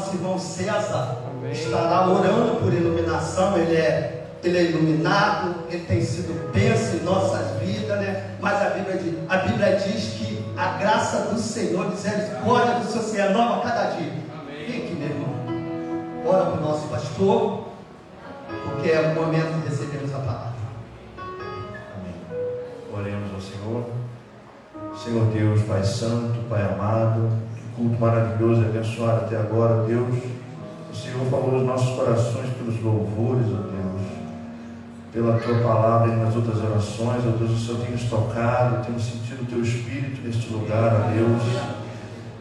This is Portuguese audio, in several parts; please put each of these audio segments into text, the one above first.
nosso irmão César estará orando por iluminação. Ele é iluminado, ele tem sido bênção em nossas vidas, né? Mas a Bíblia diz que a graça do Senhor, a misericórdia do Senhor se renova a cada dia. Vem aqui, meu irmão. Ora para o nosso pastor, porque é o momento de recebermos a palavra. Amém. Oremos ao Senhor. Senhor Deus, Pai Santo, Pai amado, que culto maravilhoso e abençoado até agora, Deus. O Senhor falou nos nossos corações pelos louvores, ó Deus, pela Tua palavra e nas outras orações, ó Deus. O Senhor tem nos tocado, temos sentido o Teu Espírito neste lugar, ó Deus.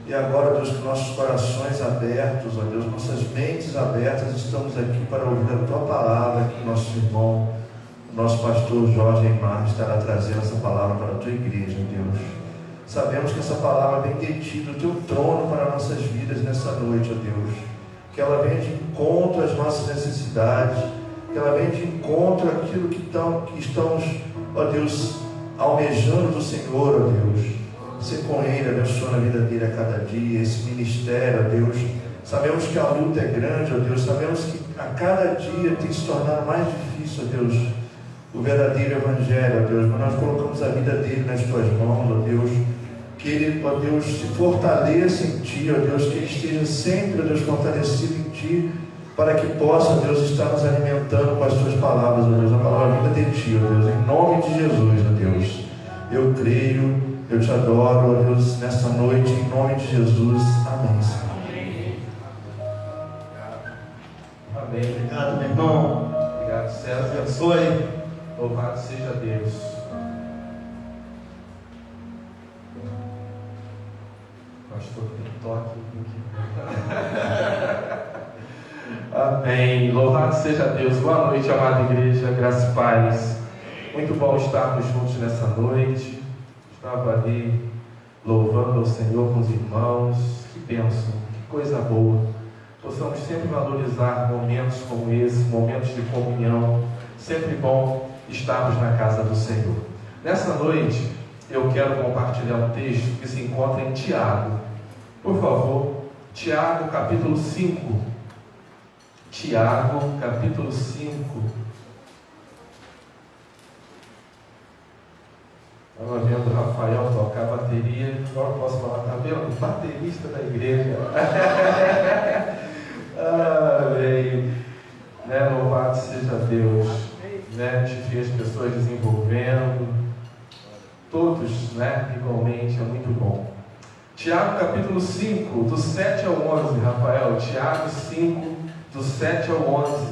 E agora, Deus, com nossos corações abertos, ó Deus, nossas mentes abertas, estamos aqui para ouvir a Tua palavra, que nosso irmão, o nosso pastor Jorge Aymar estará trazendo essa palavra para a Tua igreja, Deus. Sabemos que essa palavra vem de Ti, do Teu trono para nossas vidas nessa noite, ó Deus. Que ela venha de encontro às nossas necessidades, que ela venha de encontro àquilo que estamos, ó Deus, almejando do Senhor, ó Deus. Ser com Ele, abençoando a vida dele a cada dia, esse ministério, ó Deus. Sabemos que a luta é grande, ó Deus. Sabemos que a cada dia tem se tornado mais difícil, ó Deus, o verdadeiro Evangelho, ó Deus. Mas nós colocamos a vida dele nas Tuas mãos, ó Deus. Que ele, ó Deus, se fortaleça em Ti, ó Deus. Que ele esteja sempre, ó Deus, fortalecido em Ti, para que possa, ó Deus, estar nos alimentando com as Tuas palavras, ó Deus. A palavra vinda de Ti, ó Deus. Em nome de Jesus, ó Deus. Eu creio. Eu Te adoro, ó Deus, nesta noite, em nome de Jesus. Amém, Senhor. Amém. Obrigado, meu irmão. Obrigado, César. Abençoe. Louvado seja Deus. Pastor, tem toque. Amém. Louvado seja Deus. Boa noite, amada igreja. Graça e paz. Muito bom estarmos juntos nessa noite. Estava ali louvando ao Senhor com os irmãos. Que bênção, que coisa boa. Possamos sempre valorizar momentos como esse, momentos de comunhão. Sempre bom estarmos na casa do Senhor. Nessa noite, eu quero compartilhar um texto que se encontra em Tiago. Por favor, Tiago, capítulo 5. Tiago, capítulo 5. Estava vendo o Rafael tocar bateria. Agora posso falar, está vendo? Baterista da igreja. Amém. Né? Louvado seja Deus. Né? Te vi as pessoas desenvolvendo. Todos, né? Igualmente, é muito bom. Tiago capítulo 5, do 7 ao 11, Rafael. Tiago 5, do 7 ao 11.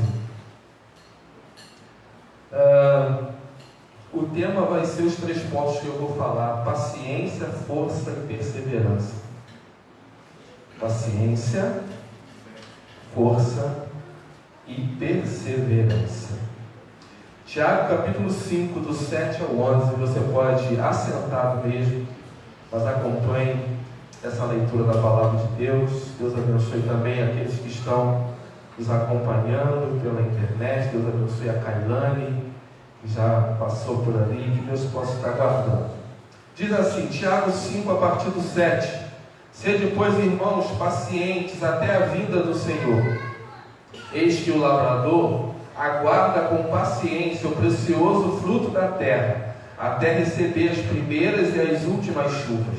O tema vai ser os 3 pontos que eu vou falar: paciência, força e perseverança. Paciência, força e perseverança. Tiago capítulo 5, do 7 ao 11. Você pode assentar mesmo, mas acompanhe essa leitura da palavra de Deus. Deus abençoe também aqueles que estão nos acompanhando pela internet. Deus abençoe a Kailane, que já passou por ali, que Deus possa estar guardando. Diz assim, Tiago 5, a partir do 7: Sede, pois, irmãos, pacientes até a vinda do Senhor. Eis que o lavrador aguarda com paciência o precioso fruto da terra, até receber as primeiras e as últimas chuvas.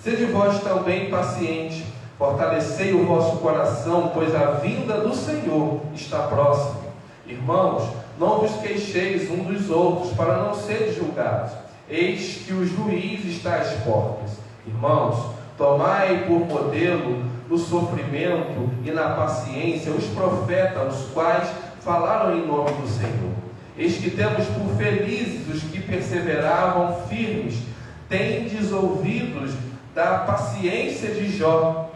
Sede vós também pacientes, fortalecei o vosso coração, pois a vinda do Senhor está próxima. Irmãos, não vos queixeis uns dos outros, para não seres julgados. Eis que o juiz está às portas. Irmãos, tomai por modelo no sofrimento e na paciência os profetas, os quais falaram em nome do Senhor. Eis que temos por felizes os que perseveravam firmes. Tendes ouvidos da paciência de Jó,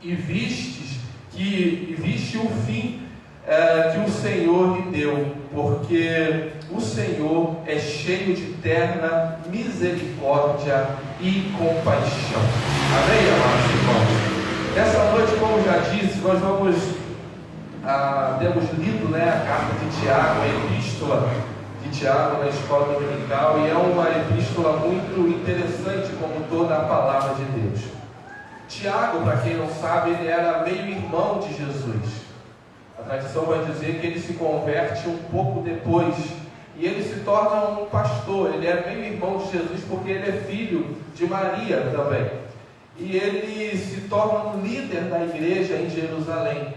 e viste o fim que o Senhor lhe deu, porque o Senhor é cheio de terna misericórdia e compaixão. Amém, amados irmãos? Nessa noite, como já disse, nós temos lido, a carta de Tiago, a epístola de Tiago na escola dominical, e é uma epístola muito interessante, como toda a palavra de Deus. Tiago, para quem não sabe, ele era meio-irmão de Jesus. A tradição vai dizer que ele se converte um pouco depois. E ele se torna um pastor. Ele é meio-irmão de Jesus porque ele é filho de Maria também. E ele se torna um líder da igreja em Jerusalém.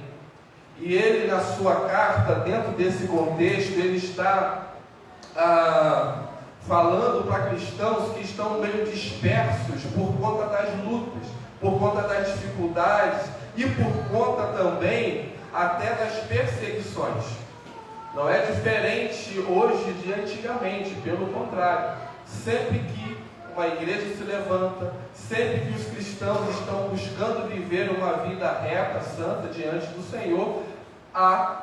E ele, na sua carta, dentro desse contexto, ele está falando para cristãos que estão meio dispersos por conta das lutas, por conta das dificuldades e por conta também até das perseguições. Não é diferente hoje de antigamente, pelo contrário. Sempre que uma igreja se levanta, sempre que os cristãos estão buscando viver uma vida reta, santa, diante do Senhor,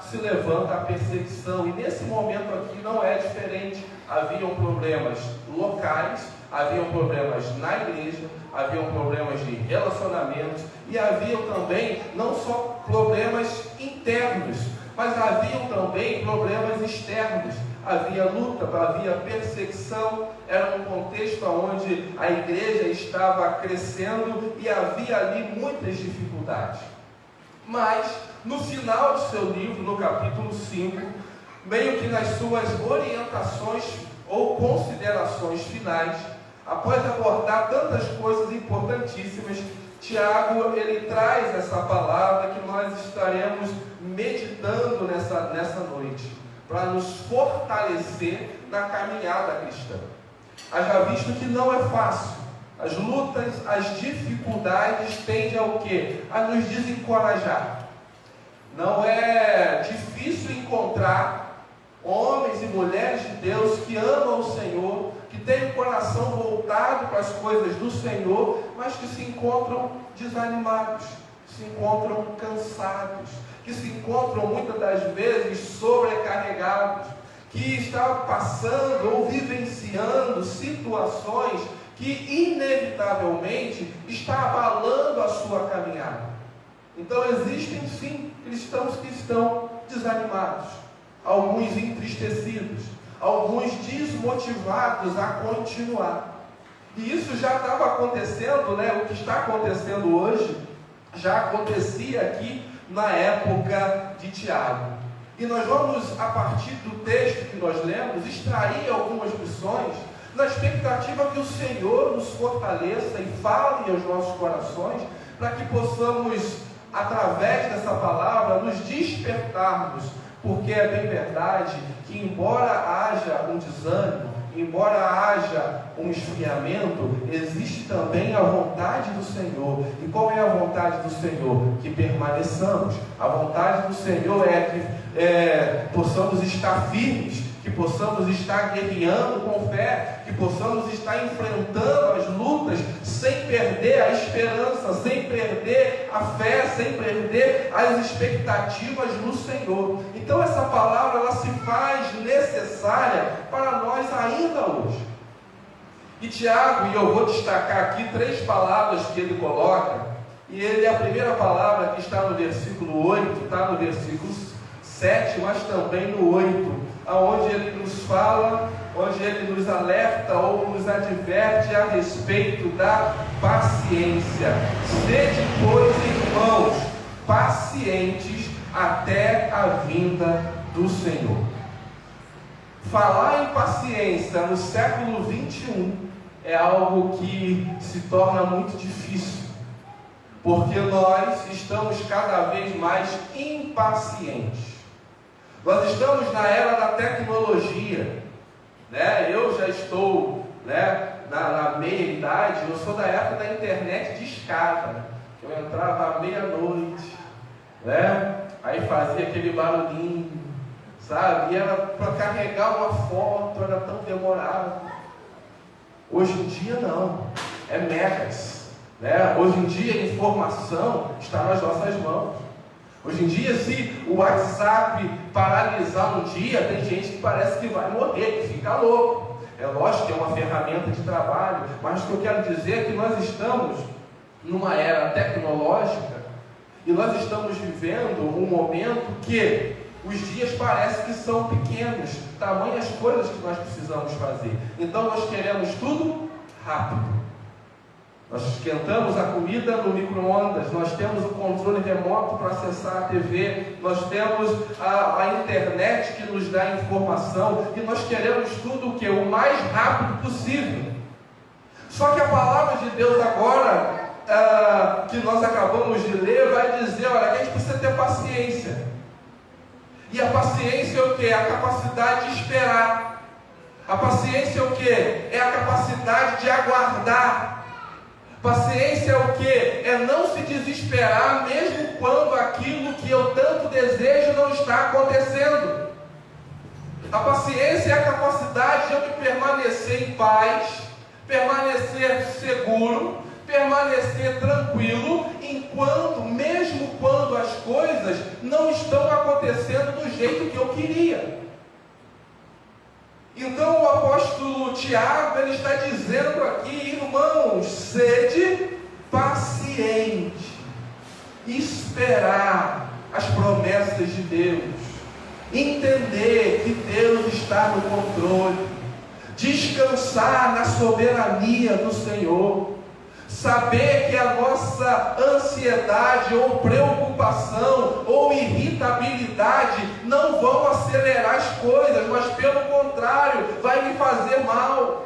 se levanta a perseguição. E nesse momento aqui não é diferente. Haviam problemas locais, haviam problemas na igreja, haviam problemas de relacionamentos, e haviam também não só problemas internos, mas haviam também problemas externos. Havia luta, havia perseguição. Era um contexto onde a igreja estava crescendo e havia ali muitas dificuldades. Mas no final de seu livro, no capítulo 5, meio que nas suas orientações ou considerações finais, após abordar tantas coisas importantíssimas, Tiago, ele traz essa palavra que nós estaremos meditando nessa noite, para nos fortalecer na caminhada cristã. Haja visto que não é fácil. As lutas, as dificuldades tendem ao quê? A nos desencorajar. Não é difícil encontrar homens e mulheres de Deus que amam o Senhor, que têm o coração voltado para as coisas do Senhor, mas que se encontram desanimados, se encontram cansados, que se encontram muitas das vezes sobrecarregados, que estão passando ou vivenciando situações que inevitavelmente está abalando a sua caminhada. Então existem sim cristãos que estão desanimados, alguns entristecidos, alguns desmotivados a continuar. E isso já estava acontecendo, o que está acontecendo hoje, já acontecia aqui na época de Tiago. E nós vamos, a partir do texto que nós lemos, extrair algumas lições, na expectativa que o Senhor nos fortaleça e fale aos nossos corações, para que possamos, através dessa palavra, nos despertarmos, porque é bem verdade que, embora haja um desânimo, embora haja um esfriamento, existe também a vontade do Senhor. E qual é a vontade do Senhor? Que permaneçamos. A vontade do Senhor é que possamos estar firmes, que possamos estar guerreando com fé, que possamos estar enfrentando as lutas sem perder a esperança, sem perder a fé, sem perder as expectativas no Senhor. Então essa palavra, ela se faz necessária para nós ainda hoje. E Tiago, e eu vou destacar aqui 3 palavras que ele coloca, e a primeira palavra que está no versículo 8, está no versículo 7, mas também no 8, onde ele nos fala, onde ele nos alerta ou nos adverte a respeito da paciência. Sede, pois, irmãos, pacientes até a vinda do Senhor. Falar em paciência no século 21 é algo que se torna muito difícil, porque nós estamos cada vez mais impacientes. Nós estamos na era da tecnologia, Eu já estou, na meia idade. Eu sou da época da internet de escada. Eu entrava à meia-noite, Aí fazia aquele barulhinho, sabe? E era para carregar uma foto, era tão demorado. Hoje em dia não, é megas, Hoje em dia a informação está nas nossas mãos. Hoje em dia, se o WhatsApp paralisar um dia, tem gente que parece que vai morrer, que fica louco. É lógico que é uma ferramenta de trabalho, mas o que eu quero dizer é que nós estamos numa era tecnológica e nós estamos vivendo um momento que os dias parecem que são pequenos, tamanhas coisas que nós precisamos fazer. Então nós queremos tudo rápido. Nós esquentamos a comida no micro-ondas, nós temos o controle remoto para acessar a TV, nós temos a internet que nos dá informação, e nós queremos tudo o quê? O mais rápido possível. Só que a palavra de Deus agora, que nós acabamos de ler, vai dizer, olha, que a gente precisa ter paciência. E a paciência é o quê? A capacidade de esperar. A paciência é o quê? É a capacidade de aguardar. Paciência é o quê? É não se desesperar mesmo quando aquilo que eu tanto desejo não está acontecendo. A paciência é a capacidade de eu me permanecer em paz, permanecer seguro, permanecer tranquilo, mesmo quando as coisas não estão acontecendo do jeito que eu queria. Então o apóstolo Tiago, ele está dizendo aqui, irmãos, sede paciente, esperar as promessas de Deus, entender que Deus está no controle, descansar na soberania do Senhor, saber que a nossa ansiedade ou preocupação ou irritabilidade não vão acelerar as coisas, mas pelo contrário, vai me fazer mal.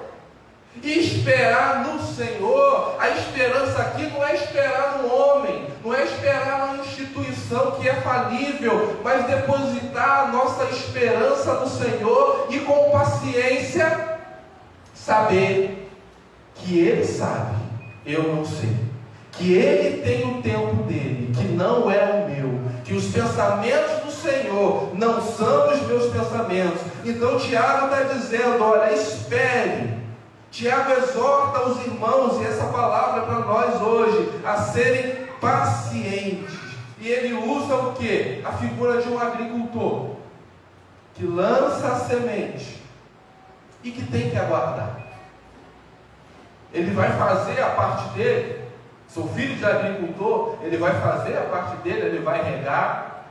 E esperar no Senhor, a esperança aqui não é esperar no homem, não é esperar na instituição que é falível, mas depositar a nossa esperança no Senhor e com paciência saber que Ele sabe, eu não sei, que Ele tem o tempo dele, que não é o meu, que os pensamentos do Senhor não são os meus pensamentos. Então Tiago está dizendo, olha, espere. Tiago exorta os irmãos, e essa palavra é para nós hoje, a serem pacientes. E ele usa o quê? A figura de um agricultor, que lança a semente e que tem que aguardar. Ele vai fazer a parte dele. Sou filho de agricultor, ele vai fazer a parte dele, ele vai regar,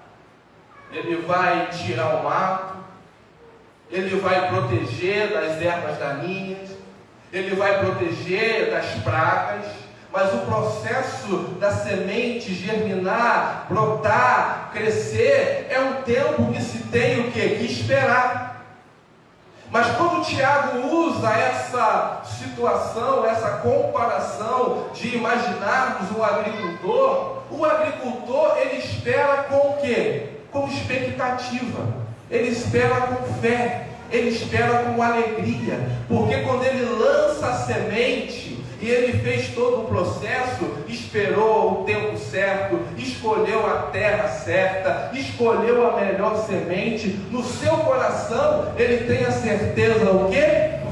ele vai tirar o mato, ele vai proteger das ervas daninhas, ele vai proteger das pragas, mas o processo da semente germinar, brotar, crescer, é um tempo que se tem o quê? Que esperar. Mas quando o Tiago usa essa situação, essa comparação de imaginarmos o agricultor ele espera com o quê? Com expectativa, ele espera com fé, ele espera com alegria, porque quando ele lança a semente, e ele fez todo o processo, esperou o tempo certo, escolheu a terra certa, escolheu a melhor semente, no seu coração, ele tem a certeza o que?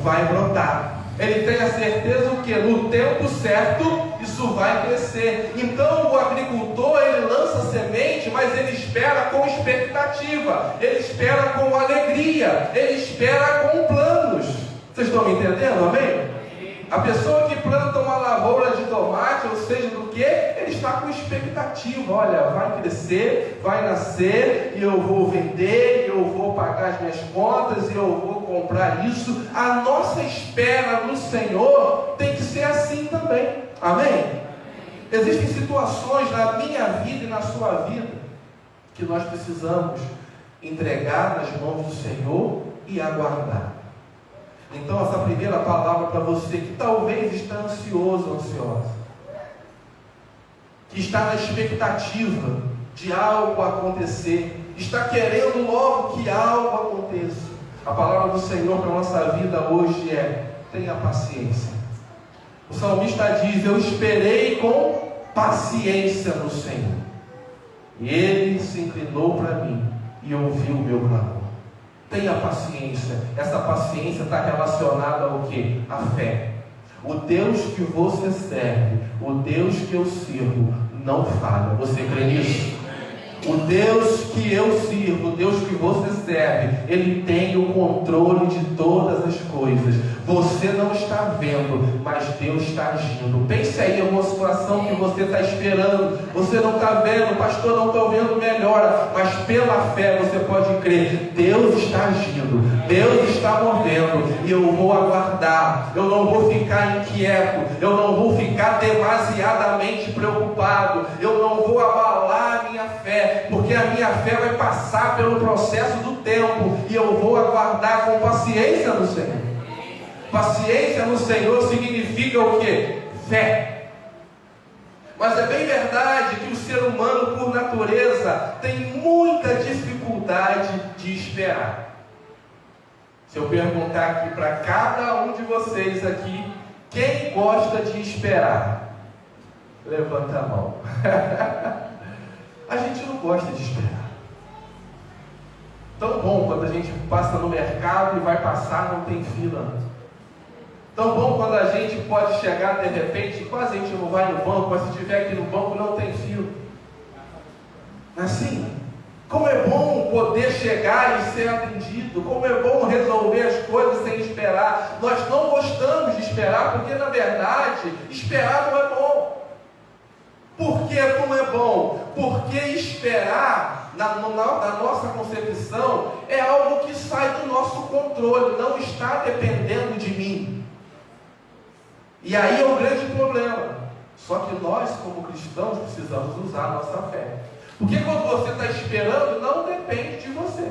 Vai brotar. Ele tem a certeza o que? No tempo certo, isso vai crescer. Então o agricultor, ele lança a semente, mas ele espera com expectativa, ele espera com alegria, ele espera com planos. Vocês estão me entendendo, amém? A pessoa que planta uma lavoura de tomate, ou seja, do que? Ele está com expectativa, olha, vai crescer, vai nascer, e eu vou vender, eu vou pagar as minhas contas, e eu vou comprar isso. A nossa espera no Senhor tem que ser assim também, amém? Existem situações na minha vida e na sua vida, que nós precisamos entregar nas mãos do Senhor e aguardar. Então essa primeira palavra para você que talvez está ansioso, ansiosa, que está na expectativa de algo acontecer, está querendo logo que algo aconteça. A palavra do Senhor para a nossa vida hoje é: tenha paciência. O salmista diz: eu esperei com paciência no Senhor, e Ele se inclinou para mim e ouviu o meu clamor. Tenha paciência. Essa paciência está relacionada ao quê? À fé. O Deus que você serve, o Deus que eu sirvo, não falha. Você crê nisso? O Deus que eu sirvo, o Deus que você serve, Ele tem o controle de todas as coisas. Você não está vendo, mas Deus está agindo. Pense aí em uma situação que você está esperando. Você não está vendo, pastor, não estou vendo melhora. Mas pela fé você pode crer. Deus está agindo. Deus está movendo. E eu vou aguardar. Eu não vou ficar inquieto. Eu não vou ficar demasiadamente preocupado. Eu não vou abalar a minha fé. Porque a minha fé vai passar pelo processo do tempo. E eu vou aguardar com paciência no Senhor. Paciência no Senhor significa o quê? Fé. Mas é bem verdade que o ser humano, por natureza, tem muita dificuldade de esperar. Se eu perguntar aqui para cada um de vocês aqui, quem gosta de esperar? Levanta a mão. A gente não gosta de esperar. Tão bom quando a gente passa no mercado e vai passar, não tem fila. Tão bom quando a gente pode chegar de repente, quase a gente não vai no banco, mas se estiver aqui no banco não tem fila. Assim, como é bom poder chegar e ser atendido, como é bom resolver as coisas sem esperar. Nós não gostamos de esperar, porque na verdade, esperar não é bom. Por que não é bom? Porque esperar, na nossa concepção, é algo que sai do nosso controle, não está dependendo de mim. E aí é o grande problema. Só que nós, como cristãos, precisamos usar a nossa fé. Porque quando você está esperando, não depende de você.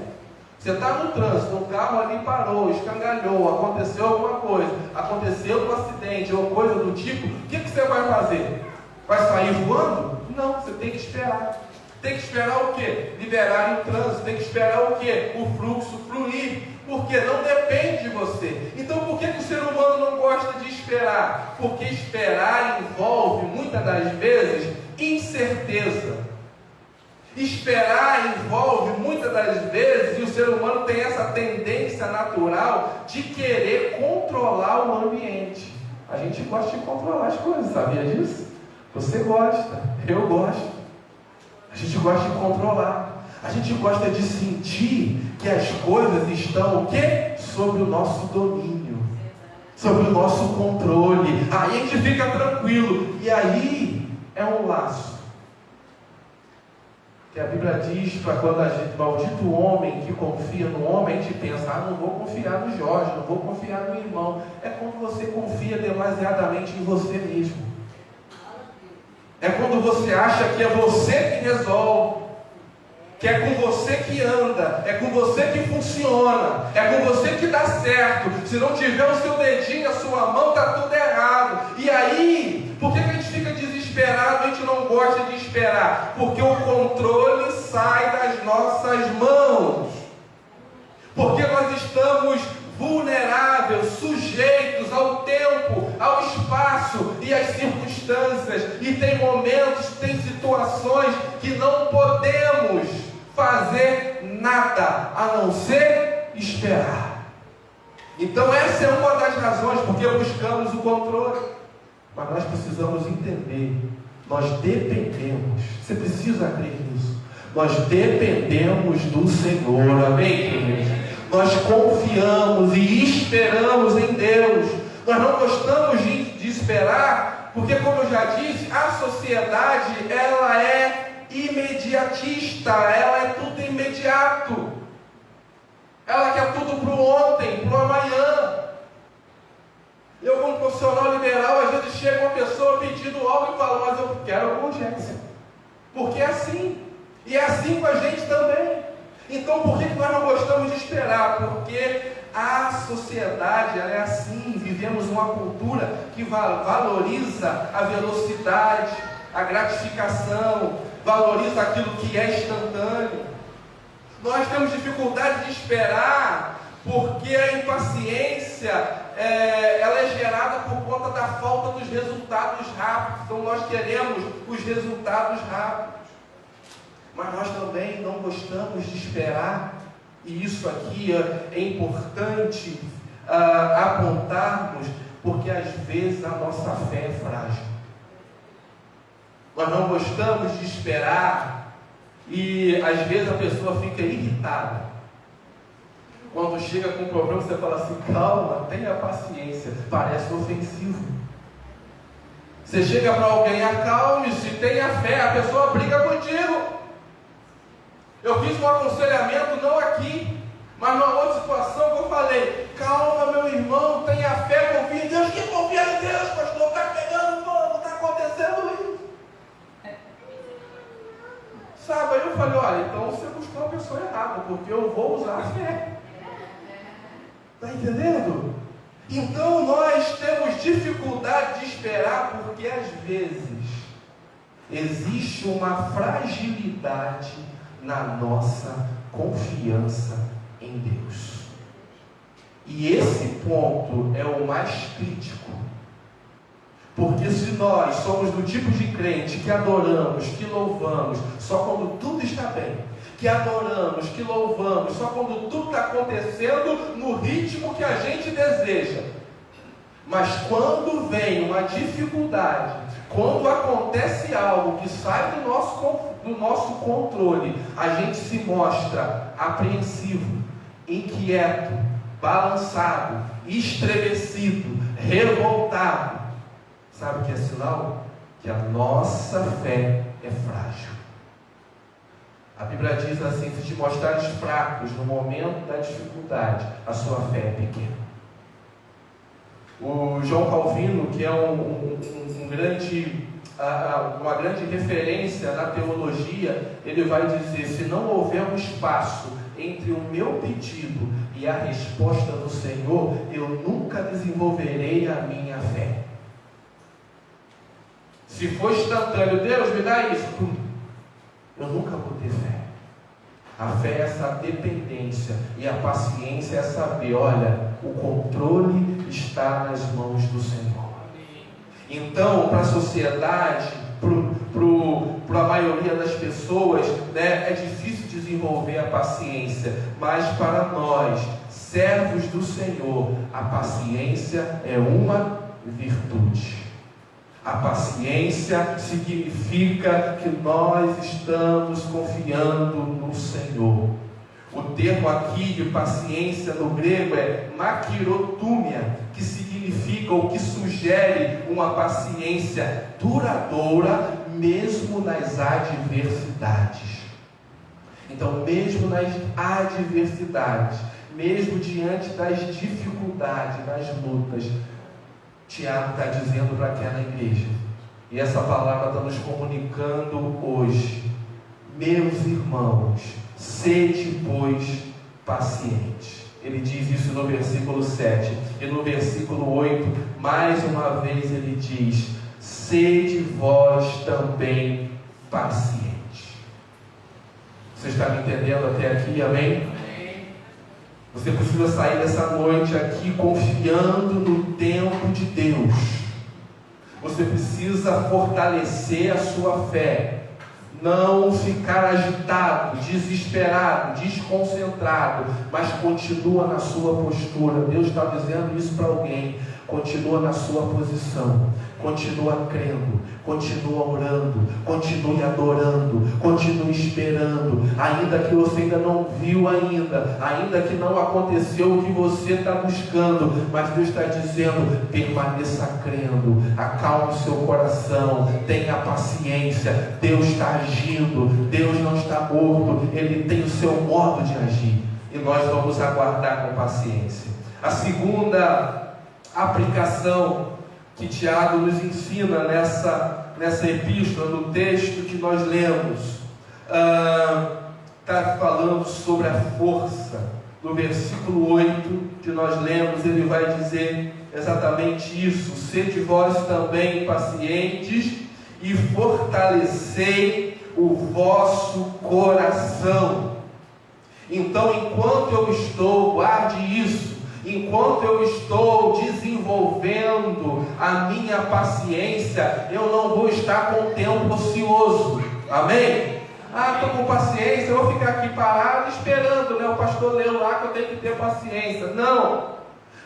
Você está no trânsito, um carro ali parou, escangalhou, aconteceu alguma coisa, aconteceu um acidente ou coisa do tipo, o que você vai fazer? Vai sair voando? Não, você tem que esperar. Tem que esperar o quê? Liberar o trânsito. Tem que esperar o quê? O fluxo fluir. Porque não depende de você. Então por que o ser humano não gosta de esperar? Porque esperar envolve, muitas das vezes, incerteza. Esperar envolve, muitas das vezes, e o ser humano tem essa tendência natural de querer controlar o ambiente. A gente gosta de controlar as coisas, sabia disso? Você gosta, eu gosto. A gente gosta de controlar. A gente gosta de sentir que as coisas estão o quê? Sob o nosso domínio, sob o nosso controle. Aí a gente fica tranquilo. E aí é um laço. Que a Bíblia diz para quando a gente, maldito o homem que confia no homem, a gente pensa, não vou confiar no Jorge, não vou confiar no irmão. É quando você confia demasiadamente em você mesmo. É quando você acha que é você que resolve, que é com você que anda, é com você que funciona, é com você que dá certo. Se não tiver o seu dedinho, a sua mão, está tudo errado. E aí, por que a gente fica desesperado? A gente não gosta de esperar, porque o controle sai das nossas mãos, porque nós estamos vulneráveis, sujeitos ao tempo, ao espaço e às circunstâncias. E tem momentos, tem situações que não podemos fazer nada a não ser esperar. Então essa é uma das razões porque buscamos o controle. Mas nós precisamos entender, nós dependemos, você precisa crer nisso, nós dependemos do Senhor, amém, queridos? Nós confiamos e esperamos em Deus. Nós não gostamos de esperar, porque como eu já disse, a sociedade, ela é imediatista, ela é tudo imediato. Ela quer tudo para o ontem, para o amanhã. Eu, como profissional liberal, às vezes chega uma pessoa pedindo algo e fala, mas eu quero alguma urgência. Porque é assim. E é assim com a gente também. Então por que nós não gostamos de esperar? Porque a sociedade, ela é assim. Vivemos uma cultura que valoriza a velocidade, a gratificação, valoriza aquilo que é instantâneo. Nós temos dificuldade de esperar porque a impaciência ela é gerada por conta da falta dos resultados rápidos. Então nós queremos os resultados rápidos. Mas nós também não gostamos de esperar, e isso aqui é importante apontarmos, porque às vezes a nossa fé é frágil. Nós não gostamos de esperar, e às vezes a pessoa fica irritada. Quando chega com um problema, você fala assim, calma, tenha paciência. Parece ofensivo. Você chega para alguém, acalme-se, tenha fé, a pessoa briga contigo. Eu fiz um aconselhamento, não aqui, mas numa outra situação que eu falei, calma meu irmão, tenha fé, confia em Deus. Que confia em Deus, pastor? Está pegando fogo, está acontecendo isso. Sabe, aí eu falei, olha, então você buscou a pessoa errada, porque eu vou usar a fé. Está entendendo? Então nós temos dificuldade de esperar, porque às vezes existe uma fragilidade na nossa confiança em Deus. E esse ponto é o mais crítico. Porque se nós somos do tipo de crente que adoramos, que louvamos, só quando tudo está bem, que adoramos, que louvamos, só quando tudo está acontecendo no ritmo que a gente deseja. Mas quando vem uma dificuldade, quando acontece algo que sai do nosso controle, a gente se mostra apreensivo, inquieto, balançado, estremecido, revoltado. Sabe o que é sinal? Que a nossa fé é frágil. A Bíblia diz assim, se te mostrares fracos no momento da dificuldade, a sua fé é pequena. O João Calvino, que é uma grande referência na teologia, ele vai dizer, se não houver um espaço entre o meu pedido e a resposta do Senhor, eu nunca desenvolverei a minha fé. Se for instantâneo, Deus me dá isso, eu nunca vou ter fé. A fé é essa dependência, e a paciência é saber, olha, o controle está nas mãos do Senhor. Então, para a sociedade, para a maioria das pessoas, né, é difícil desenvolver a paciência, mas para nós, servos do Senhor, a paciência é uma virtude. A paciência significa que nós estamos confiando no Senhor. O termo aqui de paciência no grego é makirotúmia, que significa ou que sugere uma paciência duradoura mesmo nas adversidades. Então, mesmo nas adversidades, mesmo diante das dificuldades, das lutas, Tiago está dizendo para aquela igreja, e essa palavra está nos comunicando hoje, meus irmãos, sede, pois, pacientes. Ele diz isso no versículo 7, e no versículo 8, mais uma vez ele diz, sede vós também pacientes. Você está me entendendo até aqui, amém? Você precisa sair dessa noite aqui confiando no tempo de Deus. Você precisa fortalecer a sua fé. Não ficar agitado, desesperado, desconcentrado, mas continua na sua postura. Deus está dizendo isso para alguém. Continua na sua posição. Continua crendo, continua orando, continue adorando, continue esperando, ainda que você ainda não viu ainda que não aconteceu o que você está buscando, mas Deus está dizendo, permaneça crendo, acalme o seu coração, tenha paciência, Deus está agindo, Deus não está morto, Ele tem o seu modo de agir, e nós vamos aguardar com paciência. A segunda aplicação que Tiago nos ensina nessa epístola, no texto que nós lemos, está falando sobre a força. No versículo 8 que nós lemos, ele vai dizer exatamente isso: sede vós também pacientes e fortalecei o vosso coração. Então, enquanto eu estou, guarde isso, enquanto eu estou desenvolvendo a minha paciência, eu não vou estar com o tempo ocioso. Amém? Estou com paciência, eu vou ficar aqui parado esperando, né? O pastor leu lá que eu tenho que ter paciência. Não!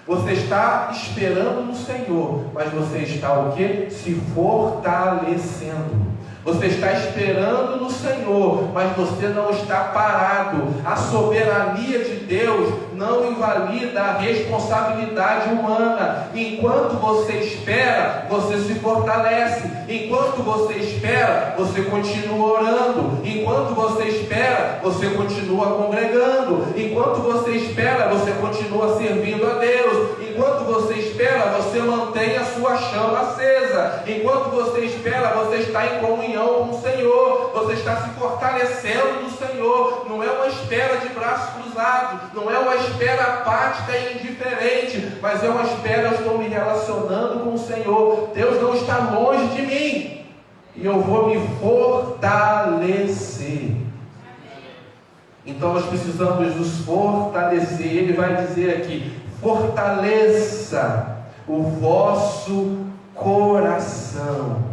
Você está esperando no Senhor, mas você está o quê? Se fortalecendo. Você está esperando no Senhor, mas você não está parado. A soberania de Deus não invalida a responsabilidade humana. Enquanto você espera, você se fortalece. Enquanto você espera, você continua orando. Enquanto você espera, você continua congregando. Enquanto você espera, você continua servindo a Deus. Enquanto você espera, você mantém a sua chama acesa. Enquanto você espera, você está em comunhão com o Senhor. Você está se fortalecendo no Senhor. Não é uma espera de braços cruzados. Não é uma espera apática e indiferente. Mas é uma espera, eu estou me relacionando com o Senhor. Deus não está longe de mim. E eu vou me fortalecer. Então nós precisamos nos fortalecer. Ele vai dizer aqui: fortaleça o vosso coração.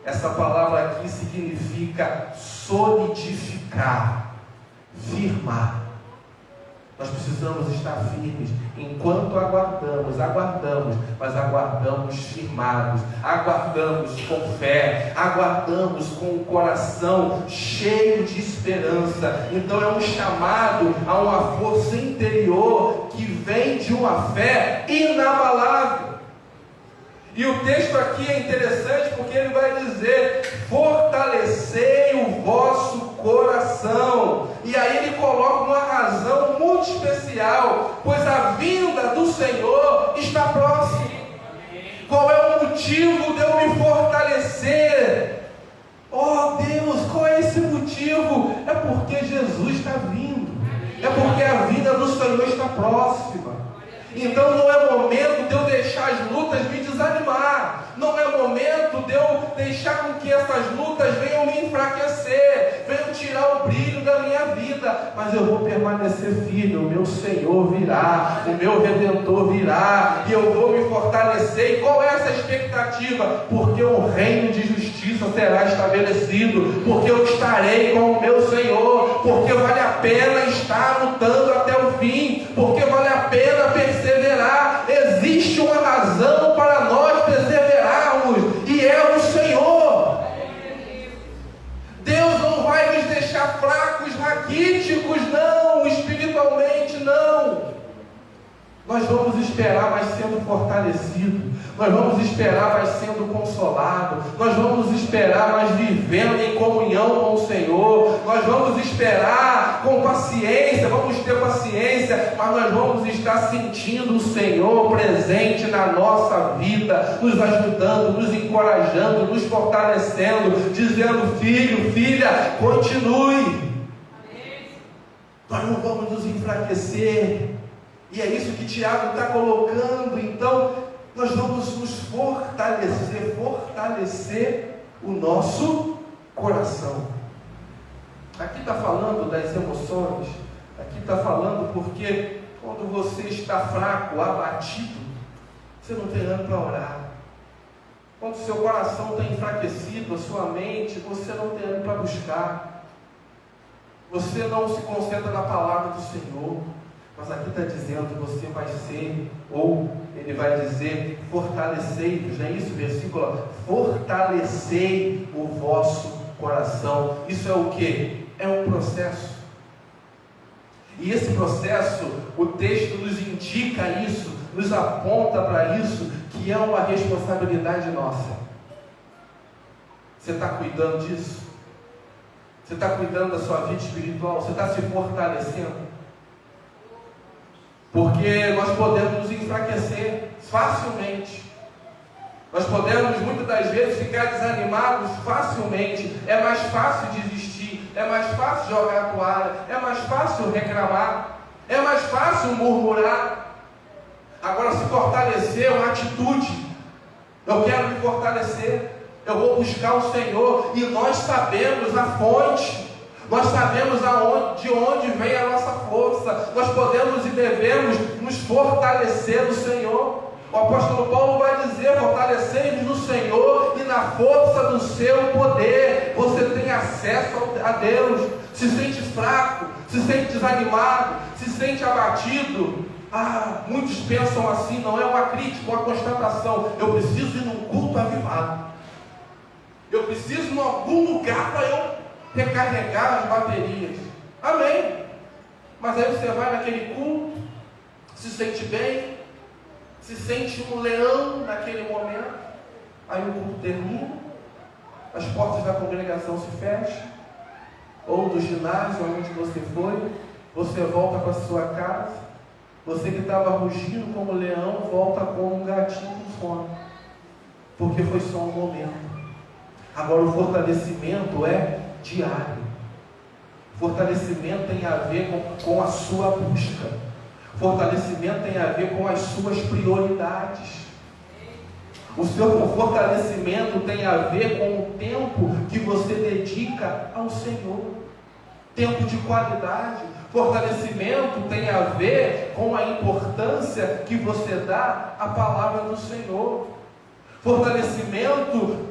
Essa palavra aqui significa solidificar, firmar. Nós precisamos estar firmes enquanto aguardamos, mas aguardamos firmados, aguardamos com fé, aguardamos com o coração cheio de esperança. Então é um chamado a uma força interior que vem de uma fé inabalável. E o texto aqui é interessante porque ele vai dizer: fortalecei o vosso coração. E aí ele coloca uma razão muito especial, pois a vinda do Senhor está próxima. Qual é o motivo de eu me fortalecer? Oh Deus, qual é esse motivo? É porque Jesus está vindo. É porque a vinda do Senhor está próxima. Então não é momento de eu deixar as lutas me desanimar. Não é momento de eu deixar com que essas lutas venham me enfraquecer, venham tirar o brilho da minha vida. Mas eu vou permanecer firme. O meu Senhor virá, o meu Redentor virá, e eu vou me fortalecer. E qual é essa expectativa? Porque o reino de justiça será estabelecido, porque eu estarei com o meu Senhor, porque vale a pena estar lutando até o fim, porque vale a pena perseverar. Existe uma razão para nós perseverarmos, e é o Senhor. Deus não vai nos deixar fracos, raquíticos, não, espiritualmente não. Nós vamos esperar, mas sendo fortalecidos. Nós vamos esperar, mas sendo consolados. Nós vamos esperar, mas vivendo em comunhão com o Senhor. Nós vamos esperar com paciência, vamos ter paciência, mas nós vamos estar sentindo o Senhor presente na nossa vida, nos ajudando, nos encorajando, nos fortalecendo, dizendo: filho, filha, continue. Nós não vamos nos enfraquecer. E é isso que Tiago está colocando. Então, nós vamos nos fortalecer o nosso coração. Aqui está falando das emoções. Aqui está falando porque quando você está fraco, abatido, você não tem ânimo para orar. Quando o seu coração está enfraquecido, a sua mente, você não tem ânimo para buscar. Você não se concentra na palavra do Senhor. Mas aqui está dizendo que você vai ser, ou ele vai dizer, fortalecei-vos, não é isso? Versículo: fortalecei o vosso coração. Isso é o que? É um processo. E esse processo, o texto nos indica isso, nos aponta para isso, que é uma responsabilidade nossa. Você está cuidando disso? Você está cuidando da sua vida espiritual? Você está se fortalecendo? Porque nós podemos nos enfraquecer facilmente. Nós podemos muitas das vezes ficar desanimados facilmente. É mais fácil desistir, é mais fácil jogar a toalha, é mais fácil reclamar, é mais fácil murmurar. Agora, se fortalecer é uma atitude. Eu quero me fortalecer, eu vou buscar o Senhor, e nós sabemos a fonte. Nós sabemos de onde vem a nossa força. Nós podemos e devemos nos fortalecer no Senhor. O apóstolo Paulo vai dizer: fortalecei-vos no Senhor e na força do seu poder. Você tem acesso a Deus. Se sente fraco, se sente desanimado, se sente abatido. Muitos pensam assim, não é uma crítica, uma constatação. Eu preciso ir num culto avivado. Eu preciso ir em algum lugar para eu recarregar as baterias. Amém. Mas aí você vai naquele culto, se sente bem, se sente um leão naquele momento, aí o culto termina, as portas da congregação se fecham, ou do ginásio onde você foi, você volta para a sua casa, você que estava rugindo como leão, volta como um gatinho com fome, porque foi só um momento. Agora o fortalecimento é diário. Fortalecimento tem a ver com a sua busca. Fortalecimento tem a ver com as suas prioridades. O seu fortalecimento tem a ver com o tempo que você dedica ao Senhor. Tempo de qualidade. Fortalecimento tem a ver com a importância que você dá à palavra do Senhor. Fortalecimento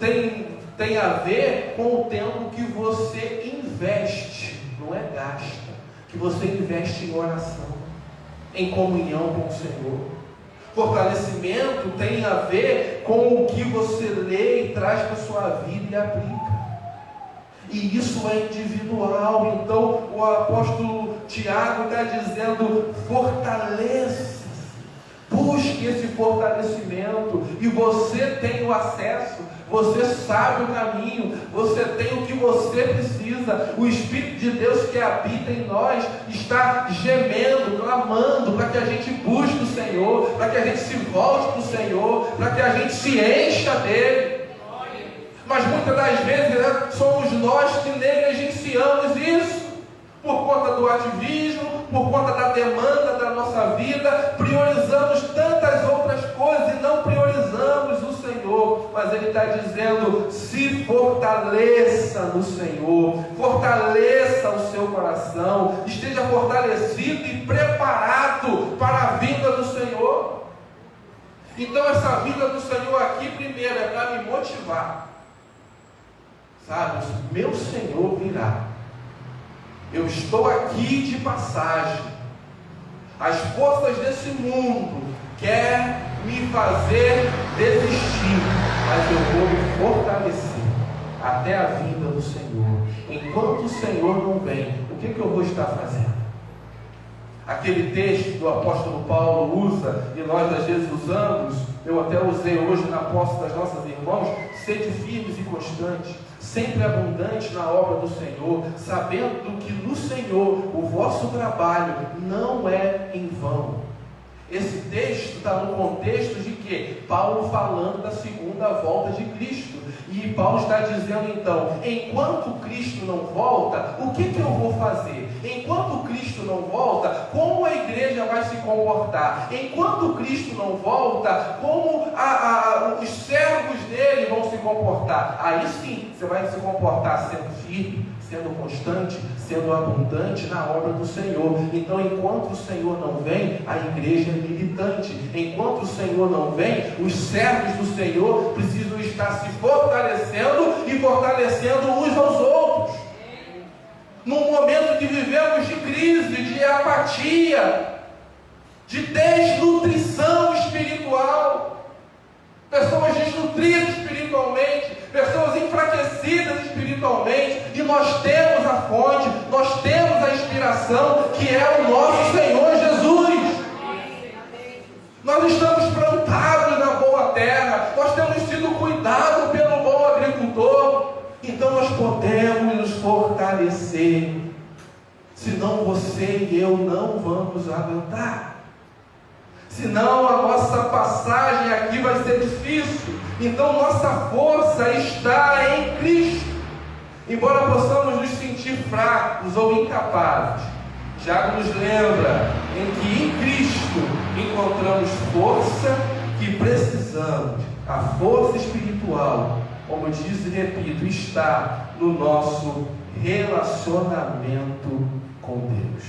tem a ver com o tempo que você investe, não é gasta, que você investe em oração, em comunhão com o Senhor. Fortalecimento tem a ver com o que você lê e traz para a sua vida e aplica. E isso é individual. Então o apóstolo Tiago está dizendo: fortaleça-se, busque esse fortalecimento. E você tem o acesso, você sabe o caminho, você tem o que você precisa. O Espírito de Deus que habita em nós está gemendo, clamando para que a gente busque o Senhor, para que a gente se volte para o Senhor, para que a gente se encha dele. Mas muitas das vezes somos nós que negligenciamos isso, por conta do ativismo, por conta da demanda da nossa vida. Priorizamos tantas outras coisas e não priorizamos o Senhor. Mas Ele está dizendo: se fortaleça no Senhor, fortaleça o seu coração, esteja fortalecido e preparado para a vinda do Senhor. Então essa vinda do Senhor aqui, primeiro, é para me motivar. Sabe, meu Senhor virá. Eu estou aqui de passagem. As forças desse mundo querem me fazer desistir, mas eu vou me fortalecer até a vinda do Senhor. Enquanto o Senhor não vem, o que eu vou estar fazendo? Aquele texto do apóstolo Paulo usa, e nós às vezes usamos, eu até usei hoje na posse das nossas irmãos: sede firmes e constantes, sempre abundante na obra do Senhor, sabendo que no Senhor o vosso trabalho não é em vão. Esse texto está no contexto de que? Paulo falando da segunda volta de Cristo. E Paulo está dizendo então: enquanto Cristo não volta, o que eu vou fazer? Enquanto Cristo não volta, como a igreja vai se comportar? Enquanto Cristo não volta, como os servos dele vão se comportar? Aí sim, você vai se comportar sendo firme, sendo constante, sendo abundante na obra do Senhor. Então, enquanto o Senhor não vem, a igreja é militante. Enquanto o Senhor não vem, os servos do Senhor precisam estar se fortalecendo e fortalecendo uns aos outros. Num momento que vivemos de crise, de apatia, de desnutrição espiritual, pessoas desnutridas espiritualmente, pessoas enfraquecidas espiritualmente, e nós temos a fonte, nós temos a inspiração, que é o nosso Senhor Jesus. Nós estamos plantados na boa terra, nós temos sido cuidados pelo bom agricultor, então nós podemos nos fortalecer, senão você e eu não vamos aguentar. Senão a nossa passagem aqui vai ser difícil. Então nossa força está em Cristo. Embora possamos nos sentir fracos ou incapazes, Tiago nos lembra em que em Cristo encontramos força que precisamos. A força espiritual, como diz e repito, está no nosso relacionamento com Deus.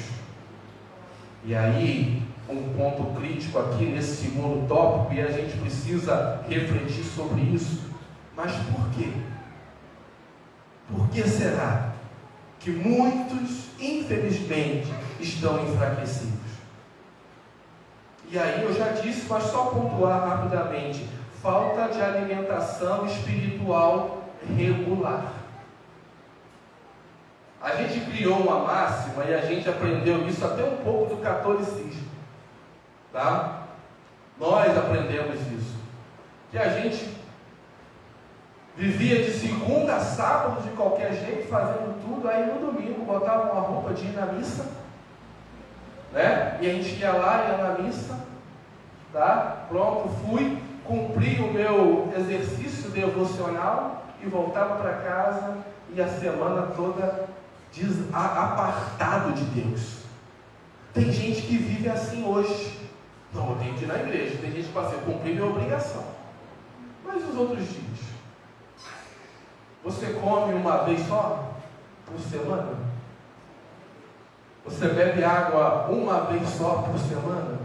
E aí, um ponto crítico aqui nesse segundo tópico, e a gente precisa refletir sobre isso. Mas por quê? Por que será que muitos, infelizmente, estão enfraquecidos? E aí eu já disse, mas só pontuar rapidamente: falta de alimentação espiritual regular. A gente criou uma máxima e a gente aprendeu isso até um pouco do catolicismo, tá? Nós aprendemos isso, que a gente vivia de segunda a sábado de qualquer jeito, fazendo tudo, aí no domingo botava uma roupa de ir na missa, né? E a gente ia lá, ia na missa, tá? Pronto, fui, cumpri o meu exercício devocional e voltava para casa e a semana toda apartado de Deus. Tem gente que vive assim hoje. Não, eu tenho que ir na igreja. Tem gente que fala assim, cumprir minha obrigação. Mas os outros dias? Você come uma vez só por semana? Você bebe água uma vez só por semana?